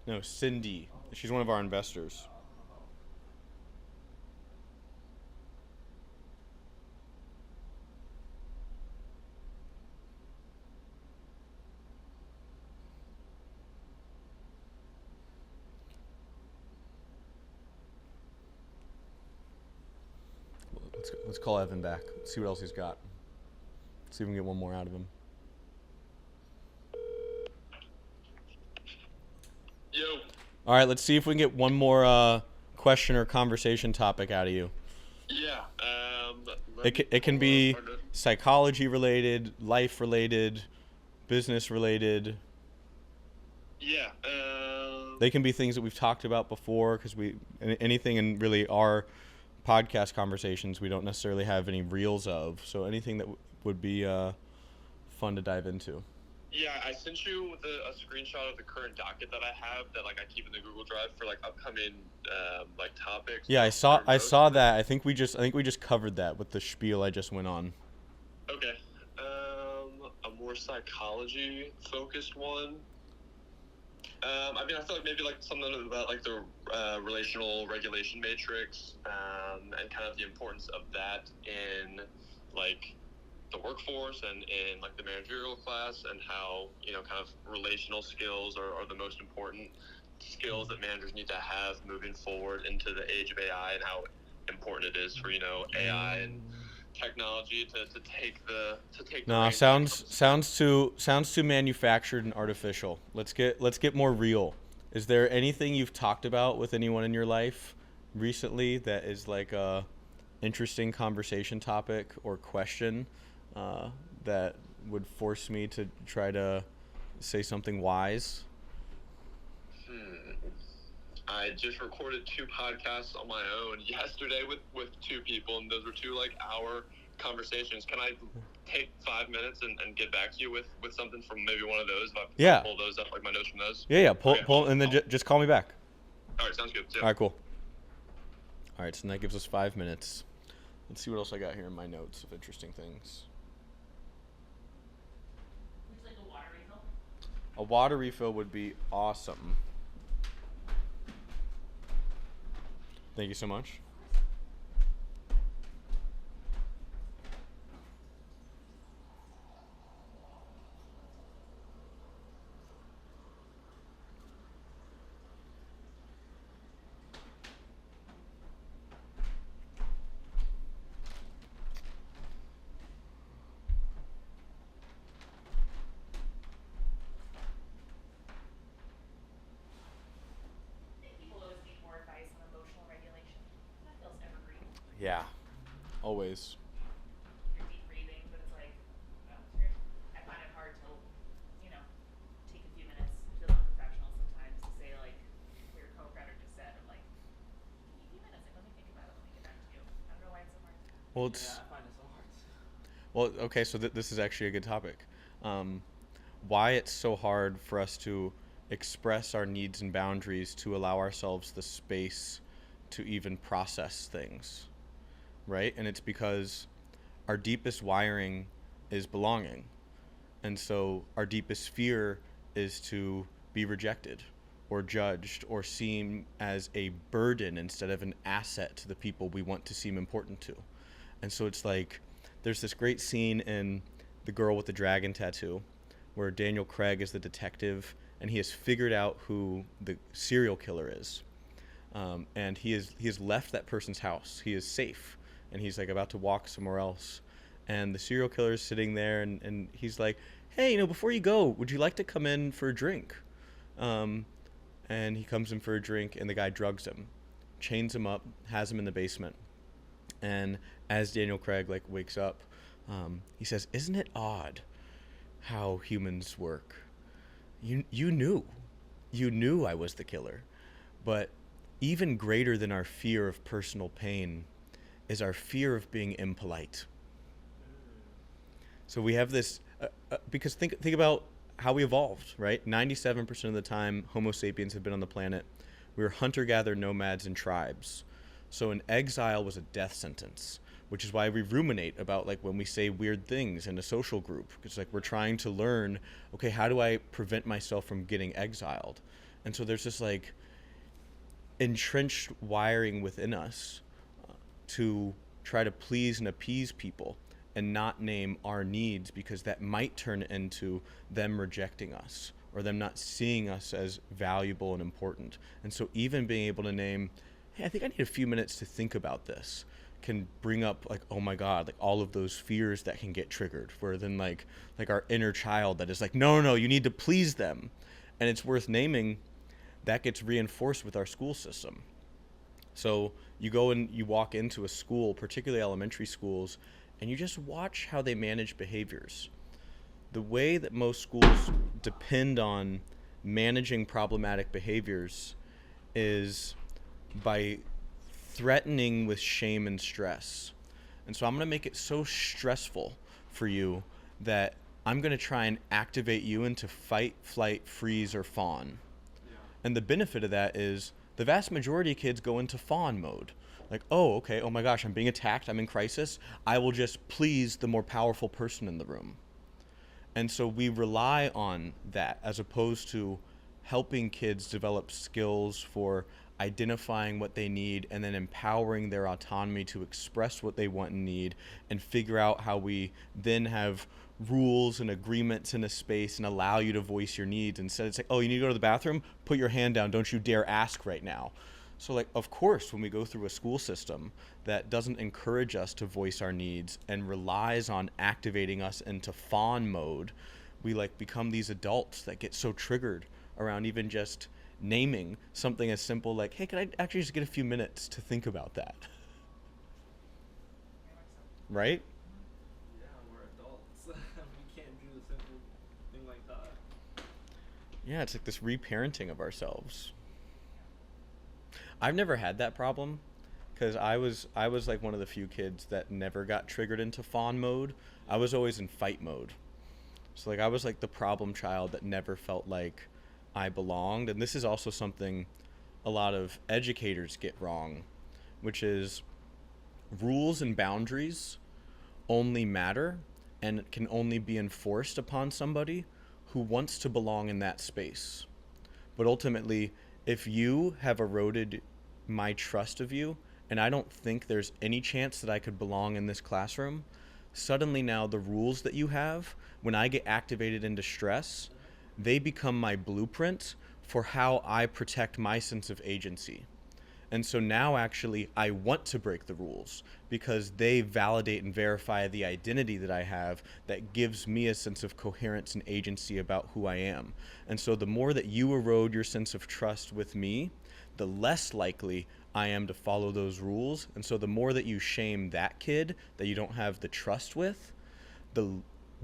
No, Cindy. She's one of our investors. Let's call Evan back. Let's see what else he's got. See if we can get one more out of him. Yo. All right, let's see if we can get one more question or conversation topic out of you. Yeah. It can be psychology related, life related, business related. Yeah. They can be things that we've talked about before, because anything in really our podcast conversations we don't necessarily have any reels of. So anything that would be fun to dive into. Yeah, I sent you a screenshot of the current docket that I have that like I keep in the Google Drive for like upcoming like topics. Yeah, I saw that. I think we just covered that with the spiel I just went on. Okay. A more psychology focused one. I mean, I feel like maybe like something about like the relational regulation matrix, and kind of the importance of that in like the workforce and in like the managerial class, and how, you know, kind of relational skills are the most important skills that managers need to have moving forward into the age of AI, and how important it is for, you know, AI and technology to take the No, sounds too manufactured and artificial. Let's get more real. Is there anything you've talked about with anyone in your life recently that is like a interesting conversation topic or question that would force me to try to say something wise? I just recorded 2 podcasts on my own yesterday with 2 people, and those were 2 like hour conversations. Can I take 5 minutes and get back to you with something from maybe one of those? If I Yeah. pull those up, like my notes from those. Yeah. Pull, Okay, pull, and then just call me back. all right, sounds good. See ya. All right, cool. All right, so that gives us 5 minutes. Let's see what else I got here in my notes of interesting things. Would you like a water refill? A water refill would be awesome. Thank you so much. I think people always need more advice on emotional regulation. That feels evergreen. Yeah, always. You're deep breathing, but it's like, well, it's weird. I find it hard to, take a few minutes. It feels unprofessional sometimes to say, like, what your co-founder just said, of like, give me a few minutes, like, let me think about it, let me get back to you. I don't know why it's so hard. Well, it's Yeah, I find it so hard. well, okay. So this is actually a good topic. Why it's so hard for us to express our needs and boundaries to allow ourselves the space to even process things, right? And it's because our deepest wiring is belonging. And so our deepest fear is to be rejected or judged or seen as a burden instead of an asset to the people we want to seem important to. And so it's like there's this great scene in The Girl with the Dragon Tattoo where Daniel Craig is the detective and he has figured out who the serial killer is. And he has left that person's house. He is safe and he's like about to walk somewhere else. And the serial killer is sitting there and he's like, hey, before you go, would you like to come in for a drink? And he comes in for a drink and the guy drugs him, chains him up, has him in the basement. And as Daniel Craig wakes up, he says, isn't it odd how humans work? You knew I was the killer. But even greater than our fear of personal pain is our fear of being impolite. So we have this, because think about how we evolved, right? 97% of the time, Homo sapiens have been on the planet. We were hunter-gatherer nomads and tribes. So an exile was a death sentence, which is why we ruminate about when we say weird things in a social group. It's like we're trying to learn, okay, how do I prevent myself from getting exiled? And so there's this entrenched wiring within us to try to please and appease people and not name our needs, because that might turn into them rejecting us or them not seeing us as valuable and important. And so even being able to name, hey, I think I need a few minutes to think about this, can bring up oh my God, all of those fears that can get triggered, where then like our inner child that is like, no, you need to please them. And it's worth naming. That gets reinforced with our school system. So you go and you walk into a school, particularly elementary schools, and you just watch how they manage behaviors. The way that most schools depend on managing problematic behaviors is by threatening with shame and stress. And so I'm going to make it so stressful for you that I'm going to try and activate you into fight, flight, freeze, or fawn. Yeah. And the benefit of that is the vast majority of kids go into fawn mode. Oh, okay, oh my gosh, I'm being attacked, I'm in crisis. I will just please the more powerful person in the room. And so we rely on that as opposed to helping kids develop skills for identifying what they need and then empowering their autonomy to express what they want and need and figure out how we then have rules and agreements in a space and allow you to voice your needs. Instead, it's oh, you need to go to the bathroom? Put your hand down. Don't you dare ask right now. So of course, when we go through a school system that doesn't encourage us to voice our needs and relies on activating us into fawn mode, we become these adults that get so triggered around even just naming something as simple like, hey, can I actually just get a few minutes to think about that? Very much so. Right? Yeah, we're adults. We can't do a simple thing like that. Yeah, it's like this reparenting of ourselves. Yeah. I've never had that problem because I was like one of the few kids that never got triggered into fawn mode. I was always in fight mode. So like I was like the problem child that never felt like I belonged. And this is also something a lot of educators get wrong, which is rules and boundaries only matter and can only be enforced upon somebody who wants to belong in that space. But ultimately, if you have eroded my trust of you and I don't think there's any chance that I could belong in this classroom, suddenly now the rules that you have, when I get activated into stress, they become my blueprint for how I protect my sense of agency. And so now actually I want to break the rules because they validate and verify the identity that I have that gives me a sense of coherence and agency about who I am. And so the more that you erode your sense of trust with me, the less likely I am to follow those rules. And so the more that you shame that kid that you don't have the trust with, the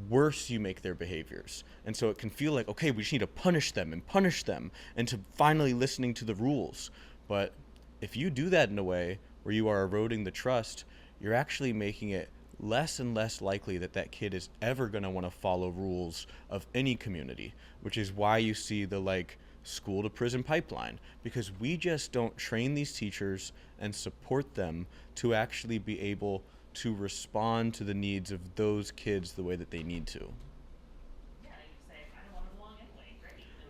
worse you make their behaviors. And so it can feel like, okay, we just need to punish them and to finally listening to the rules. But if you do that in a way where you are eroding the trust, you're actually making it less and less likely that that kid is ever going to want to follow rules of any community, which is why you see the like school to prison pipeline, because we just don't train these teachers and support them to actually be able to respond to the needs of those kids the way that they need to. Yeah, you say I don't want to belong anyway.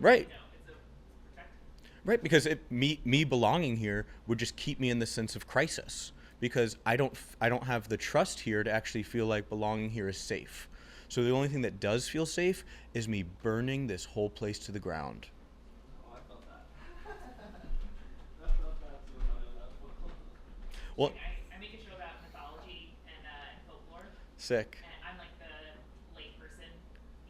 Great. Right. It's a protected. Right, because me belonging here would just keep me in the sense of crisis because I don't have the trust here to actually feel like belonging here is safe. So the only thing that does feel safe is me burning this whole place to the ground. Oh, I felt that. I felt that too when I was at football. Well, I make a show about mythology and folklore, sick. and I'm like the lay person,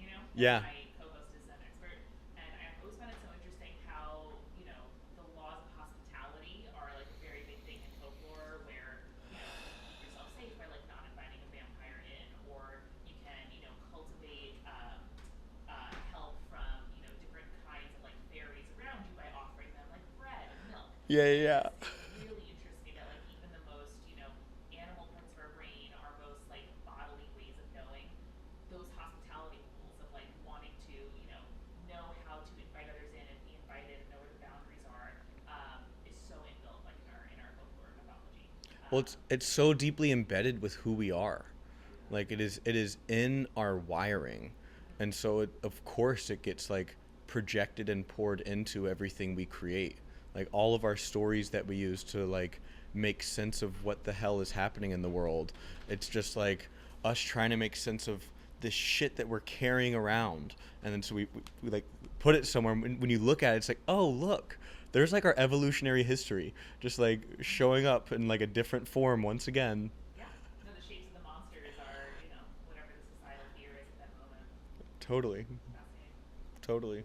you know. Yeah. And my co-host is an expert, and I always found it so interesting how the laws of hospitality are like a very big thing in folklore, where you can keep yourself safe by like not inviting a vampire in, or you can cultivate help from different kinds of like fairies around you by offering them like bread and milk. Yeah, yeah. It really interests me that like even the most animal parts of our brain, our most like bodily ways of knowing, those hospitality rules of like wanting to know how to invite others in and be invited and know where the boundaries are, is so inbuilt like in our folklore and mythology. Well, it's so deeply embedded with who we are. Like it is in our wiring. And so of course it gets like projected and poured into everything we create. Like all of our stories that we use to like make sense of what the hell is happening in the world. It's just like us trying to make sense of this shit that we're carrying around. And then so we like put it somewhere. When you look at it, it's like, oh, look, there's like our evolutionary history just like showing up in like a different form once again. Yeah, no, the shapes of the monsters are whatever the societal fear is at that moment. Totally. Fascinating. Totally.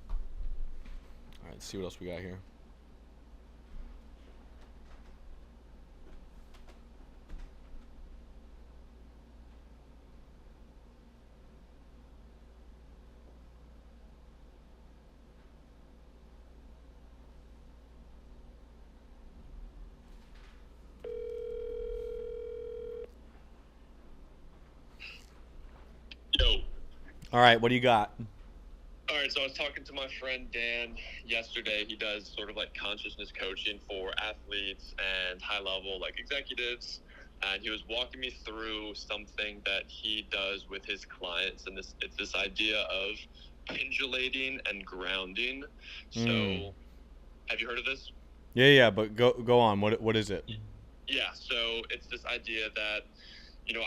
All right, let's see what else we got here. Yo. All right, what do you got? All right, so I was talking to my friend Dan yesterday. He does sort of like consciousness coaching for athletes and high level like executives. And he was walking me through something that he does with his clients. And it's this idea of pendulating and grounding. So have you heard of this? Yeah, but go on. What is it? Yeah, so it's this idea that,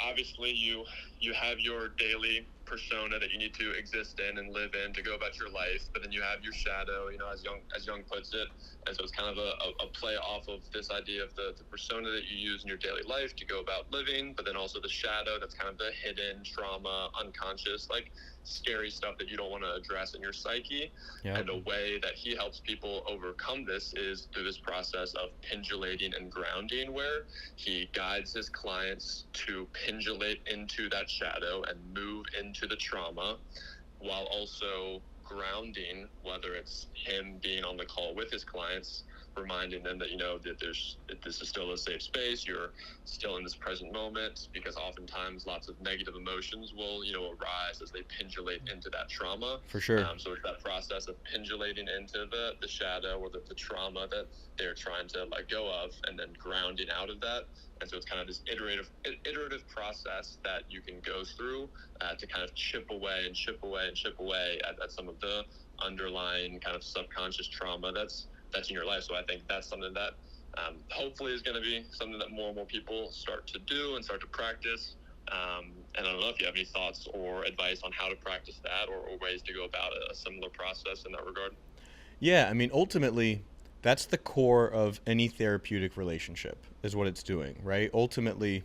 obviously you you have your daily persona that you need to exist in and live in to go about your life, but then you have your shadow, as Young puts it. And so it's kind of a play off of this idea of the persona that you use in your daily life to go about living, but then also the shadow, that's kind of the hidden trauma, unconscious, like scary stuff that you don't want to address in your psyche. Yep. And a way that he helps people overcome this is through this process of pendulating and grounding, where he guides his clients to pendulate into that shadow and move into the trauma, while also grounding, whether it's him being on the call with his clients, reminding them that, that this is still a safe space, you're still in this present moment, because oftentimes lots of negative emotions will, arise as they pendulate into that trauma. For sure. So it's that process of pendulating into the shadow or the trauma that they're trying to let go of, and then grounding out of that. And so it's kind of this iterative process that you can go through to kind of chip away at some of the underlying kind of subconscious trauma that's in your life. So I think that's something that hopefully is going to be something that more and more people start to do and start to practice. And I don't know if you have any thoughts or advice on how to practice that, or ways to go about a similar process in that regard. Yeah, I mean, ultimately, that's the core of any therapeutic relationship, is what it's doing, right? Ultimately,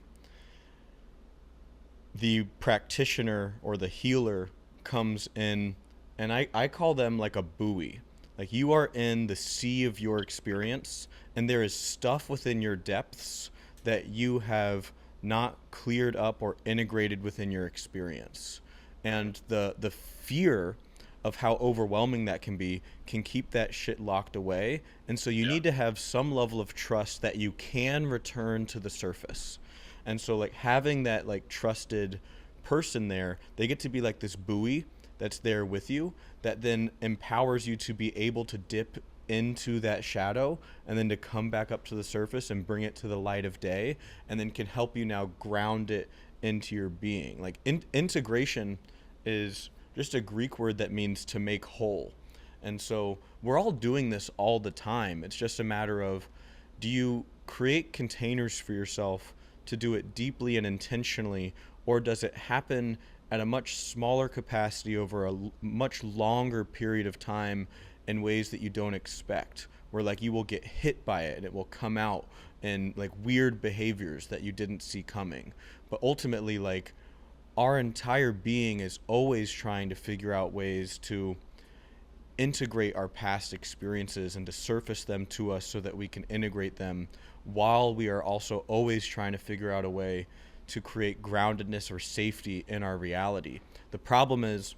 the practitioner or the healer comes in, and I call them like a buoy. Like, you are in the sea of your experience, and there is stuff within your depths that you have not cleared up or integrated within your experience. And the fear of how overwhelming that can keep that shit locked away. And so you need to have some level of trust that you can return to the surface. And so, like, having that, like, trusted person there, they get to be like this buoy that's there with you, that then empowers you to be able to dip into that shadow and then to come back up to the surface and bring it to the light of day, and then can help you now ground it into your being. Like, integration is just a Greek word that means to make whole. And so we're all doing this all the time. It's just a matter of, do you create containers for yourself to do it deeply and intentionally, or does it happen at a much smaller capacity over a much longer period of time in ways that you don't expect, where, like, you will get hit by it and it will come out in, like, weird behaviors that you didn't see coming. But ultimately, like, our entire being is always trying to figure out ways to integrate our past experiences and to surface them to us so that we can integrate them, while we are also always trying to figure out a way to create groundedness or safety in our reality. The problem is,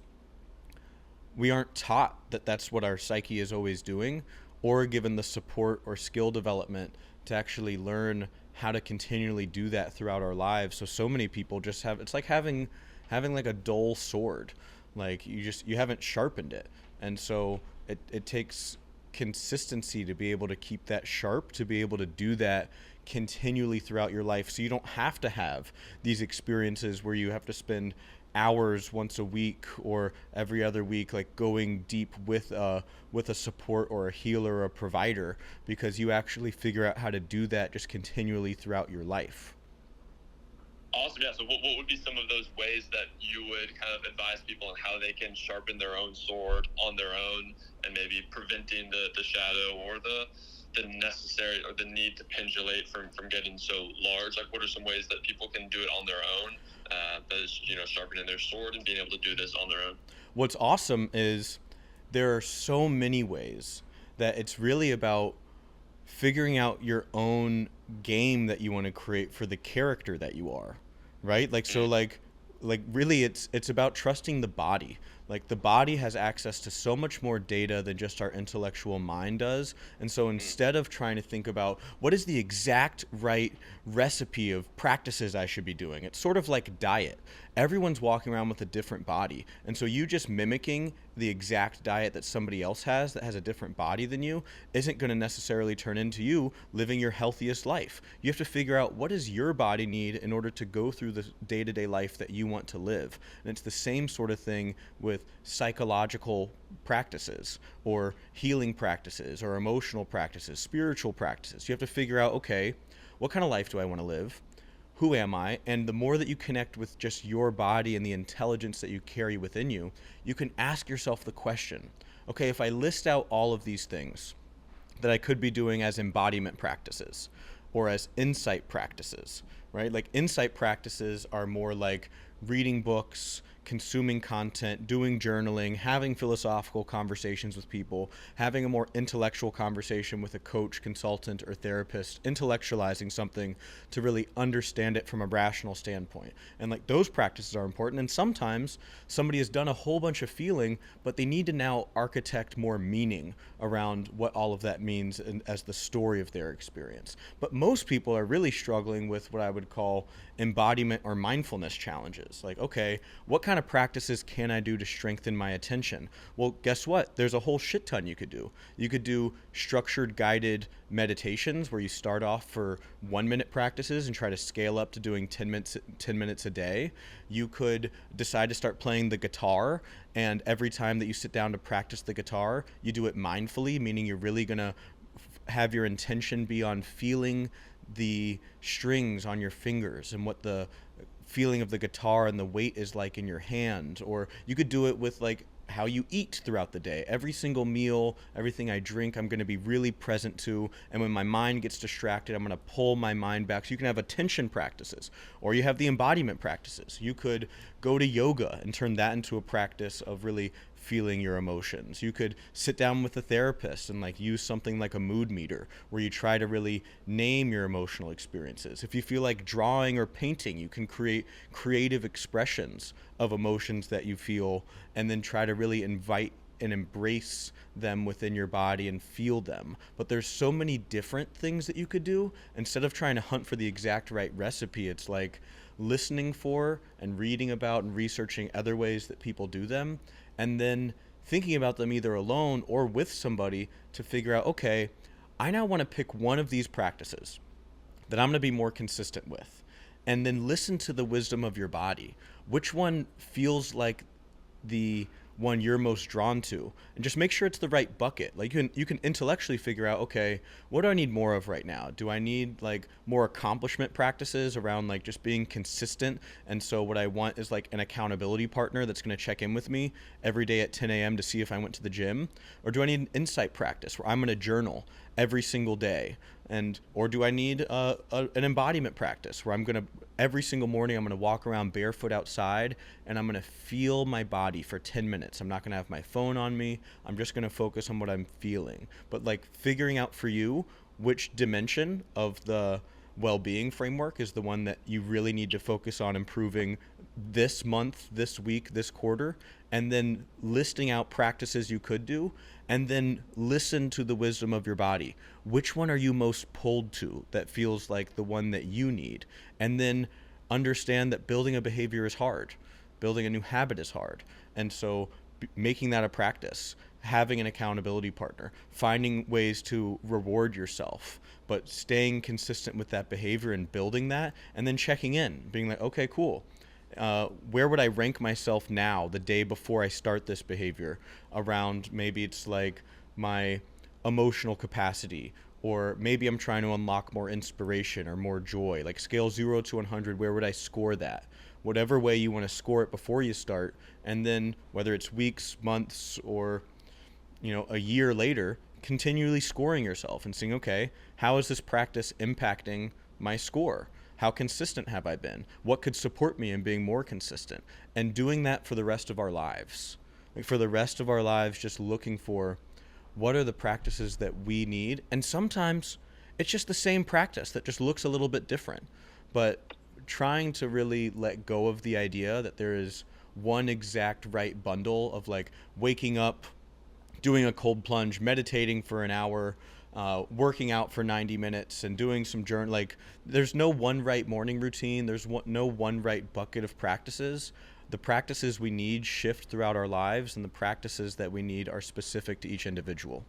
we aren't taught that that's what our psyche is always doing, or given the support or skill development to actually learn how to continually do that throughout our lives. So many people just have, it's like having like a dull sword. Like, you haven't sharpened it. And so it takes consistency to be able to keep that sharp, to be able to do that continually throughout your life, so you don't have to have these experiences where you have to spend hours once a week or every other week, like, going deep with a support or a healer or a provider, because you actually figure out how to do that just continually throughout your life. Awesome. Yeah. So what would be some of those ways that you would kind of advise people on how they can sharpen their own sword on their own, and maybe preventing the shadow or the necessary or the need to pendulate from getting so large? Like, what are some ways that people can do it on their own, that is, sharpening their sword and being able to do this on their own? What's awesome is there are so many ways that it's really about figuring out your own game that you want to create for the character that you are, right? Like, so like really it's about trusting the body. Like, the body has access to so much more data than just our intellectual mind does. And so instead of trying to think about what is the exact right recipe of practices I should be doing, it's sort of like diet. Everyone's walking around with a different body. And so you just mimicking the exact diet that somebody else has that has a different body than you isn't going to necessarily turn into you living your healthiest life. You have to figure out, what does your body need in order to go through the day-to-day life that you want to live. And it's the same sort of thing with psychological practices or healing practices or emotional practices, spiritual practices. You have to figure out, okay, what kind of life do I want to live? who am I? And the more that you connect with just your body and the intelligence that you carry within you, you can ask yourself the question, okay, if I list out all of these things that I could be doing as embodiment practices or as insight practices, right? Like insight practices are more like reading books, consuming content, doing journaling, having philosophical conversations with people, having a more intellectual conversation with a coach, consultant, or therapist, intellectualizing something to really understand it from a rational standpoint. And like those practices are important. And sometimes somebody has done a whole bunch of feeling, but they need to now architect more meaning around what all of that means as the story of their experience. But most people are really struggling with what I would call embodiment or mindfulness challenges. Like, okay, what kind of practices can I do to strengthen my attention? Well, guess what? There's a whole shit ton you could do. You could do structured guided meditations where you start off for 1-minute practices and try to scale up to doing 10 minutes a day. You could decide to start playing the guitar, and every time that you sit down to practice the guitar, you do it mindfully, meaning you're really going to have your intention be on feeling the strings on your fingers and what the feeling of the guitar and the weight is like in your hand. Or you could do it with like how you eat throughout the day. Every single meal, everything I drink, I'm going to be really present to. And when my mind gets distracted, I'm going to pull my mind back. So you can have attention practices, or you have the embodiment practices. You could go to yoga and turn that into a practice of really feeling your emotions. You could sit down with a therapist and like use something like a mood meter where you try to really name your emotional experiences. If you feel like drawing or painting, you can create creative expressions of emotions that you feel and then try to really invite and embrace them within your body and feel them. But there's so many different things that you could do. Instead of trying to hunt for the exact right recipe, it's like listening for and reading about and researching other ways that people do them, and then thinking about them either alone or with somebody to figure out, okay, I now want to pick one of these practices that I'm going to be more consistent with, and then listen to the wisdom of your body. Which one feels like the one you're most drawn to, and just make sure it's the right bucket. Like you can intellectually figure out, okay, what do I need more of right now? Do I need like more accomplishment practices around like just being consistent? And so what I want is like an accountability partner that's going to check in with me every day at 10 a.m. to see if I went to the gym. Or do I need an insight practice where I'm going to journal every single day? And or do I need an embodiment practice where I'm going to every single morning I'm going to walk around barefoot outside and I'm going to feel my body for 10 minutes. I'm not going to have my phone on me. I'm just going to focus on what I'm feeling. But like figuring out for you which dimension of the well-being framework is the one that you really need to focus on improving this month, this week, this quarter, and then listing out practices you could do, and then listen to the wisdom of your body. Which one are you most pulled to that feels like the one that you need? And then understand that building a behavior is hard. Building a new habit is hard. And so making that a practice, having an accountability partner, finding ways to reward yourself, but staying consistent with that behavior and building that, and then checking in, being like, okay, cool. Where would I rank myself now, the day before I start this behavior, around maybe it's like my emotional capacity, or maybe I'm trying to unlock more inspiration or more joy. Like scale 0 to 100, where would I score that? Whatever way you want to score it before you start, and then whether it's weeks, months, or a year later, continually scoring yourself and seeing, okay, how is this practice impacting my score? How consistent have I been? What could support me in being more consistent? And doing that for the rest of our lives. Like for the rest of our lives, just looking for what are the practices that we need. And sometimes it's just the same practice that just looks a little bit different. But trying to really let go of the idea that there is one exact right bundle of like waking up, doing a cold plunge, meditating for an hour, working out for 90 minutes, and doing some journal. Like there's no one right morning routine. There's no one right bucket of practices. The practices we need shift throughout our lives, and the practices that we need are specific to each individual.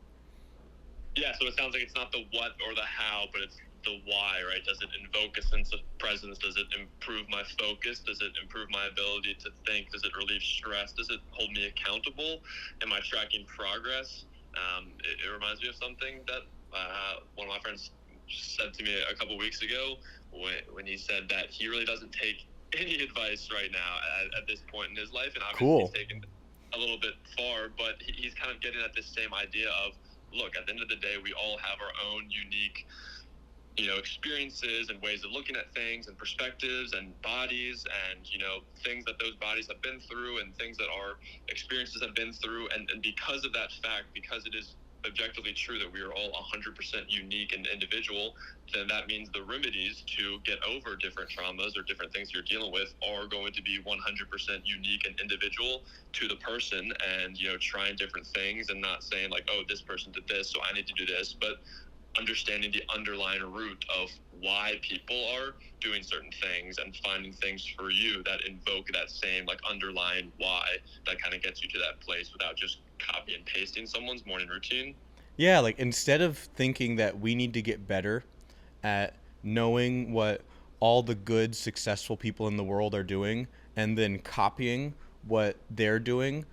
Yeah, so it sounds like it's not the what or the how, but it's the why, right? Does it invoke a sense of presence? Does it improve my focus? Does it improve my ability to think? Does it relieve stress? Does it hold me accountable? Am I tracking progress? It reminds me of something that one of my friends said to me a couple weeks ago, when he said that he really doesn't take any advice right now at this point in his life, and obviously Cool. he's taken a little bit far, but he's kind of getting at this same idea of, look, at the end of the day, we all have our own unique, experiences and ways of looking at things and perspectives and bodies and, things that those bodies have been through and things that our experiences have been through. And because of that fact, because it is objectively true that we are all 100% unique and individual, then that means the remedies to get over different traumas or different things you're dealing with are going to be 100% unique and individual to the person. And, trying different things and not saying like, oh, this person did this, so I need to do this, but understanding the underlying root of why people are doing certain things and finding things for you that invoke that same like underlying why that kind of gets you to that place without just copy and pasting someone's morning routine. Yeah, like instead of thinking that we need to get better at knowing what all the good, successful people in the world are doing and then copying what they're doing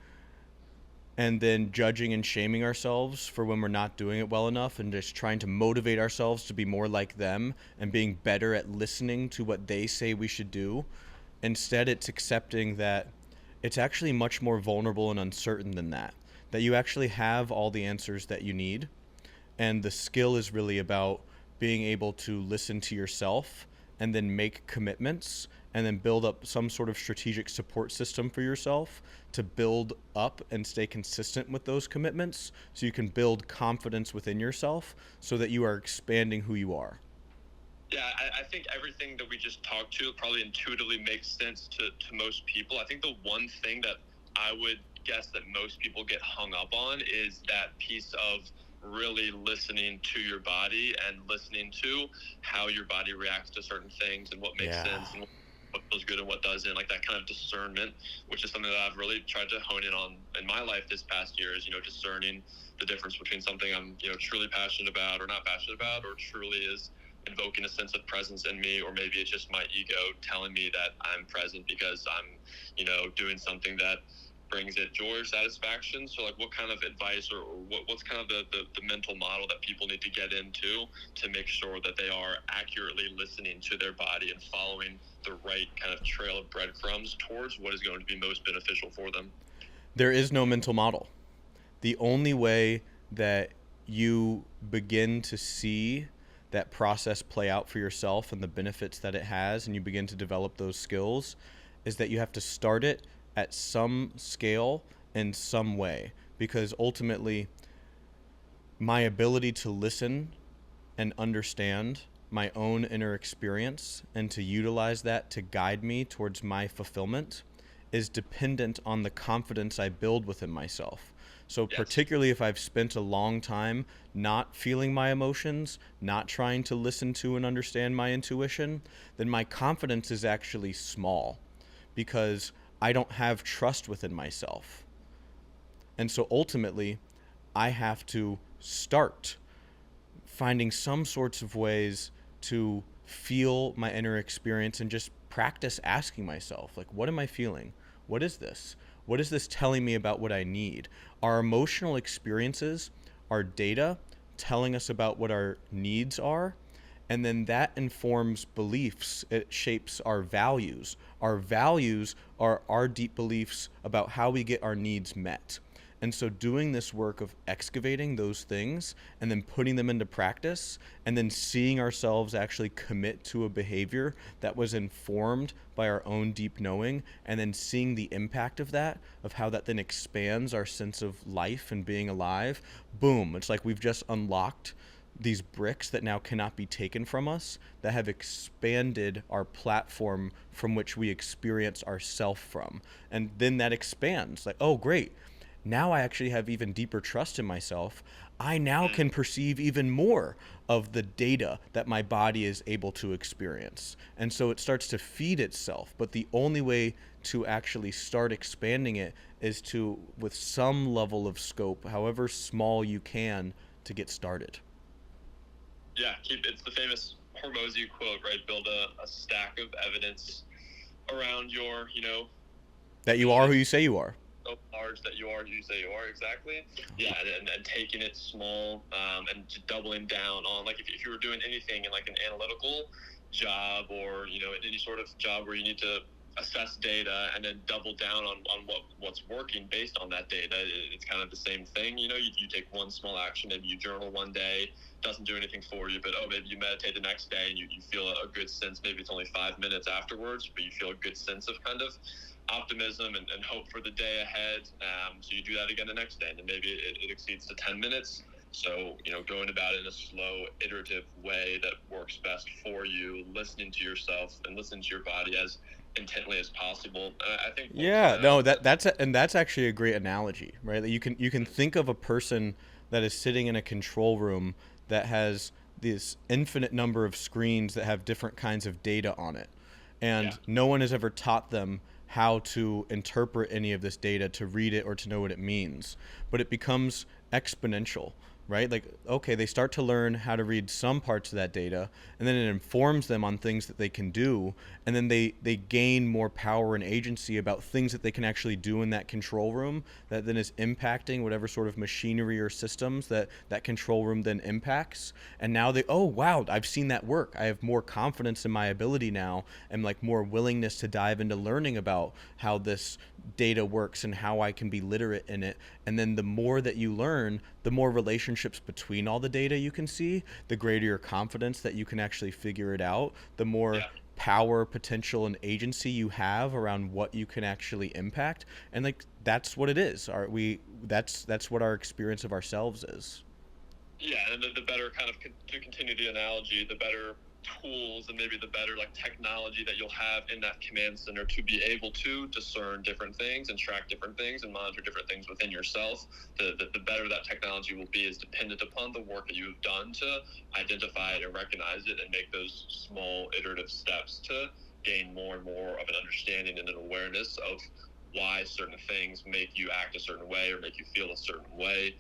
and then judging and shaming ourselves for when we're not doing it well enough and just trying to motivate ourselves to be more like them and being better at listening to what they say we should do. Instead, it's accepting that it's actually much more vulnerable and uncertain than that you actually have all the answers that you need. And the skill is really about being able to listen to yourself and then make commitments and then build up some sort of strategic support system for yourself to build up and stay consistent with those commitments so you can build confidence within yourself so that you are expanding who you are. Yeah, I think everything that we just talked to probably intuitively makes sense to most people. I think the one thing that I would guess that most people get hung up on is that piece of really listening to your body and listening to how your body reacts to certain things and what makes sense and what feels good and what doesn't, like that kind of discernment, which is something that I've really tried to hone in on in my life this past year, is, discerning the difference between something I'm, truly passionate about or not passionate about, or truly is invoking a sense of presence in me, or maybe it's just my ego telling me that I'm present because I'm, doing something that brings it joy or satisfaction. So like what kind of advice or what's kind of the mental model that people need to get into to make sure that they are accurately listening to their body and following the right kind of trail of breadcrumbs towards what is going to be most beneficial for them? There is no mental model. The only way that you begin to see that process play out for yourself and the benefits that it has, and you begin to develop those skills, is that you have to start it at some scale in some way. Because ultimately, my ability to listen and understand my own inner experience and to utilize that to guide me towards my fulfillment is dependent on the confidence I build within myself. So particularly if I've spent a long time not feeling my emotions, not trying to listen to and understand my intuition, then my confidence is actually small because I don't have trust within myself. And so ultimately, I have to start finding some sorts of ways to feel my inner experience and just practice asking myself, like, what am I feeling? What is this? What is this telling me about what I need? Our emotional experiences are data telling us about what our needs are, and then that informs beliefs. It shapes our values. Our values are our deep beliefs about how we get our needs met. And so doing this work of excavating those things and then putting them into practice and then seeing ourselves actually commit to a behavior that was informed by our own deep knowing, and then seeing the impact of that, of how that then expands our sense of life and being alive, boom, it's like we've just unlocked these bricks that now cannot be taken from us, that have expanded our platform from which we experience ourself from. And then that expands, like, oh, great. Now I actually have even deeper trust in myself. I now can perceive even more of the data that my body is able to experience. And so it starts to feed itself. But the only way to actually start expanding it is to, with some level of scope, however small you can, to get started. Yeah, it's the famous Hormozy quote, right? Build a stack of evidence around your, that you are who you say you are. So large that you are who you say you are, exactly. Yeah, and taking it small and doubling down on, like, if you were doing anything in like an analytical job, or any sort of job where you need to assess data and then double down on what's working based on that data. It's kind of the same thing. You take one small action, maybe you journal one day, doesn't do anything for you, but maybe you meditate the next day and you feel a good sense. Maybe it's only 5 minutes afterwards, but you feel a good sense of kind of optimism and hope for the day ahead. So you do that again the next day, and then maybe it exceeds to 10 minutes. So, going about it in a slow, iterative way that works best for you, listening to yourself and listening to your body as intently as possible. I think. That's actually a great analogy, right? That you can think of a person that is sitting in a control room that has this infinite number of screens that have different kinds of data on it, and no one has ever taught them how to interpret any of this data, to read it or to know what it means. But it becomes exponential, right? Like, okay, they start to learn how to read some parts of that data, and then it informs them on things that they can do, and then they gain more power and agency about things that they can actually do in that control room that then is impacting whatever sort of machinery or systems that control room then impacts. And now oh wow, I've seen that work. I have more confidence in my ability now, and like more willingness to dive into learning about how this data works and how I can be literate in it. And then the more that you learn, the more relationships between all the data you can see, the greater your confidence that you can actually figure it out, the more power, potential, and agency you have around what you can actually impact. And like, that's what it is. That's what our experience of ourselves is. Yeah, and the better kind of, to continue the analogy, the better tools and maybe the better like technology that you'll have in that command center to be able to discern different things and track different things and monitor different things within yourself, the better that technology will be is dependent upon the work that you've done to identify it and recognize it and make those small iterative steps to gain more and more of an understanding and an awareness of why certain things make you act a certain way or make you feel a certain way,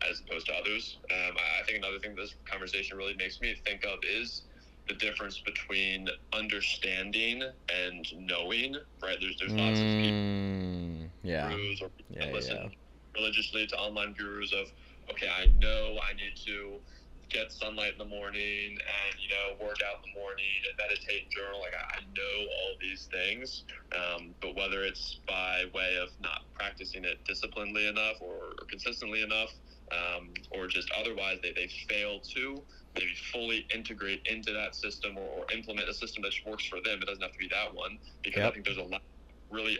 as opposed to others. I think another thing this conversation really makes me think of is the difference between understanding and knowing, right? There's lots of people, gurus, or listen religiously to online gurus of, okay, I know I need to get sunlight in the morning and work out in the morning and meditate and journal. Like, I know all these things, but whether it's by way of not practicing it disciplinedly enough or consistently enough, or just otherwise they fail to maybe fully integrate into that system or implement a system that works for them. It doesn't have to be that one, because I think there's a lot really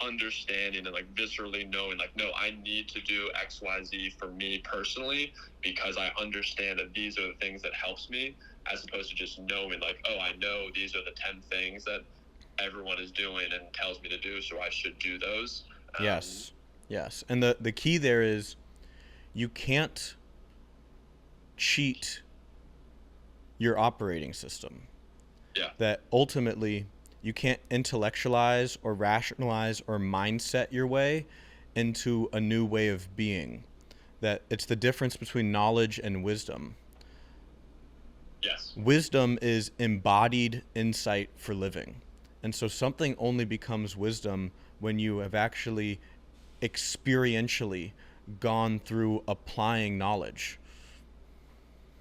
understanding and like viscerally knowing, like, no, I need to do XYZ for me personally because I understand that these are the things that helps me, as opposed to just knowing like, oh, I know these are the 10 things that everyone is doing and tells me to do, so I should do those. Yes. And the key there is you can't cheat your operating system. That ultimately you can't intellectualize or rationalize or mindset your way into a new way of being. That it's the difference between knowledge and wisdom. Yes. Wisdom is embodied insight for living. And so something only becomes wisdom when you have actually experientially gone through applying knowledge.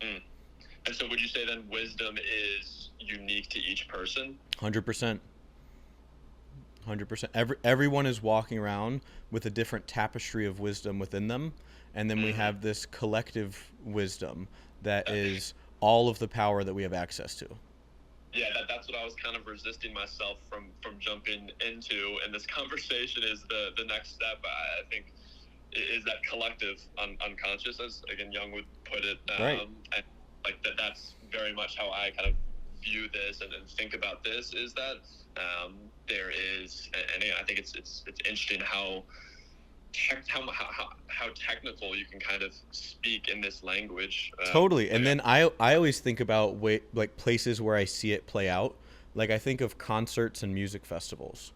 And so would you say then wisdom is unique to each person? 100%. 100%. Everyone is walking around with a different tapestry of wisdom within them. And then we have this collective wisdom that is all of the power that we have access to. Yeah, that's what I was kind of resisting myself from jumping into. And this conversation is the next step, I think, is that collective unconscious, as again Jung would put it. Right. And like that's very much how I kind of view this and think about this, is that there is, and I think it's interesting how technical you can kind of speak in this language. Totally. And then I always think about like places where I see it play out. Like I think of concerts and music festivals,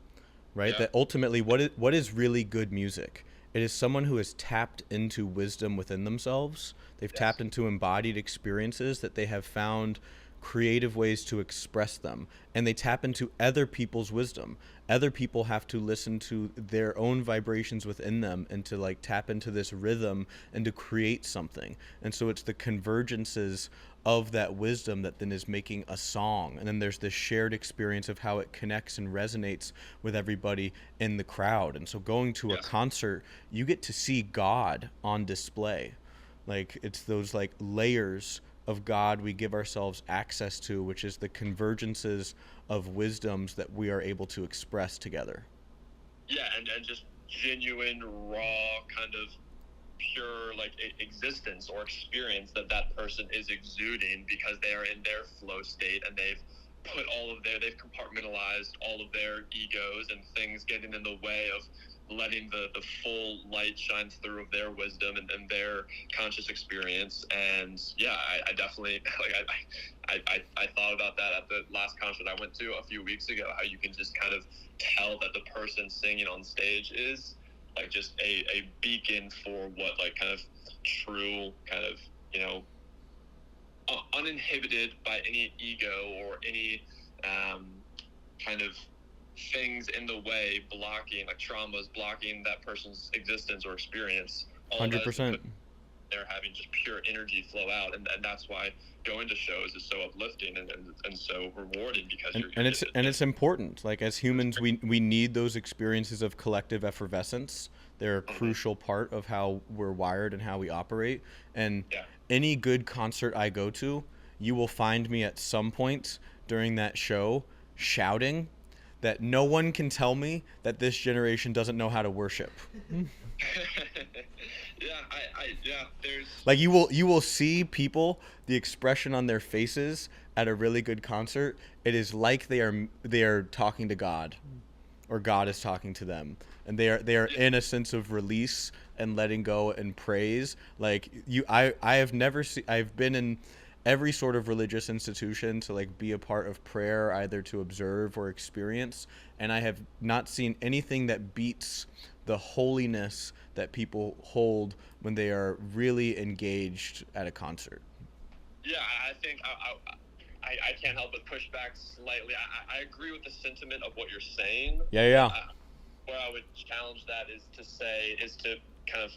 right? That ultimately what is really good music? It is someone who has tapped into wisdom within themselves. They've tapped into embodied experiences that they have found creative ways to express them, and they tap into other people's wisdom. Other people have to listen to their own vibrations within them and to like tap into this rhythm and to create something. And so it's the convergences of that wisdom that then is making a song. And then there's this shared experience of how it connects and resonates with everybody in the crowd. And so going to a concert, you get to see God on display. Like it's those like layers of God we give ourselves access to, which is the convergences of wisdoms that we are able to express together. Yeah, and just genuine, raw, kind of pure like existence or experience that person is exuding because they are in their flow state and they've compartmentalized all of their egos and things getting in the way of letting the full light shine through of their wisdom and their conscious experience. And yeah, I definitely like I thought about that at the last concert I went to a few weeks ago, how you can just kind of tell that the person singing on stage is like just a beacon for what like kind of true kind of, you know, uninhibited by any ego or any kind of things in the way blocking, like traumas blocking that person's existence or experience. 100%. They're having just pure energy flow out, and that's why going to shows is so uplifting and so rewarding because it's important. Like as humans, we need those experiences of collective effervescence. They're a crucial part of how we're wired and how we operate. And any good concert I go to, you will find me at some point during that show shouting that no one can tell me that this generation doesn't know how to worship. There's like you will see people, the expression on their faces at a really good concert, it is like they are talking to God, or God is talking to them, and they are in a sense of release and letting go and praise. Like I've been in every sort of religious institution to like be a part of prayer, either to observe or experience, and I have not seen anything that beats the holiness that people hold when they are really engaged at a concert. Yeah, I think I can't help but push back slightly. I agree with the sentiment of what you're saying. Yeah. Where I would challenge that is to kind of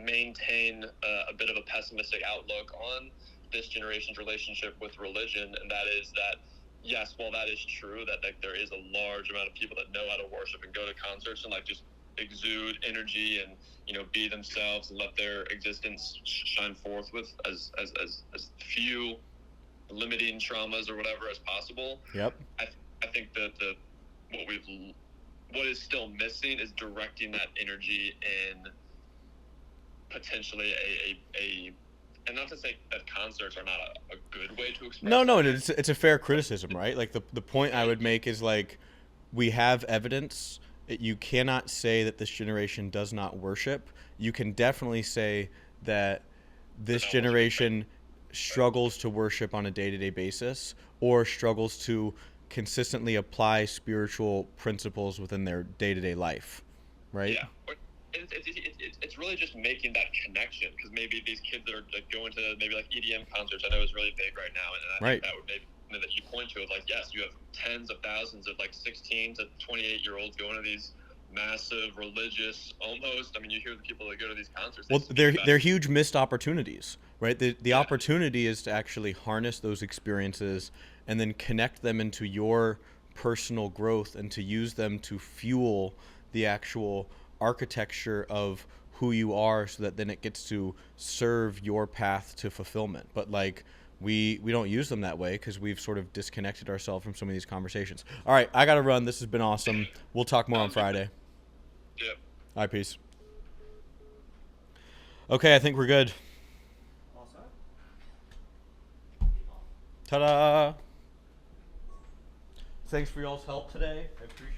maintain a bit of a pessimistic outlook on this generation's relationship with religion, and that is that yes, while that is true that like there is a large amount of people that know how to worship and go to concerts and like just exude energy and, you know, be themselves and let their existence shine forth with as few limiting traumas or whatever as possible. Yep. I think that what is still missing is directing that energy in potentially a and not to say that concerts are not a good way to express. No, it's a fair criticism, right? Like the point I would make is like we have evidence. You cannot say that this generation does not worship. You can definitely say that this generation struggles to worship on a day-to-day basis or struggles to consistently apply spiritual principles within their day-to-day life, right? Yeah. It's really just making that connection, because maybe these kids that are like going to maybe like EDM concerts, I know is really big right now, and I think that would maybe that you point to it, like yes, you have tens of thousands of like 16 to 28-year-olds going to these massive religious, almost, I mean, you hear the people that go to these concerts. Well, they're huge missed opportunities, right? The opportunity is to actually harness those experiences and then connect them into your personal growth and to use them to fuel the actual architecture of who you are, so that then it gets to serve your path to fulfillment. But like we don't use them that way because we've sort of disconnected ourselves from some of these conversations. All right, I gotta run. This has been awesome. We'll talk more on Friday. Yeah. All right, peace. Okay, I think we're good. All set? Ta-da! Thanks for y'all's help today. I appreciate it.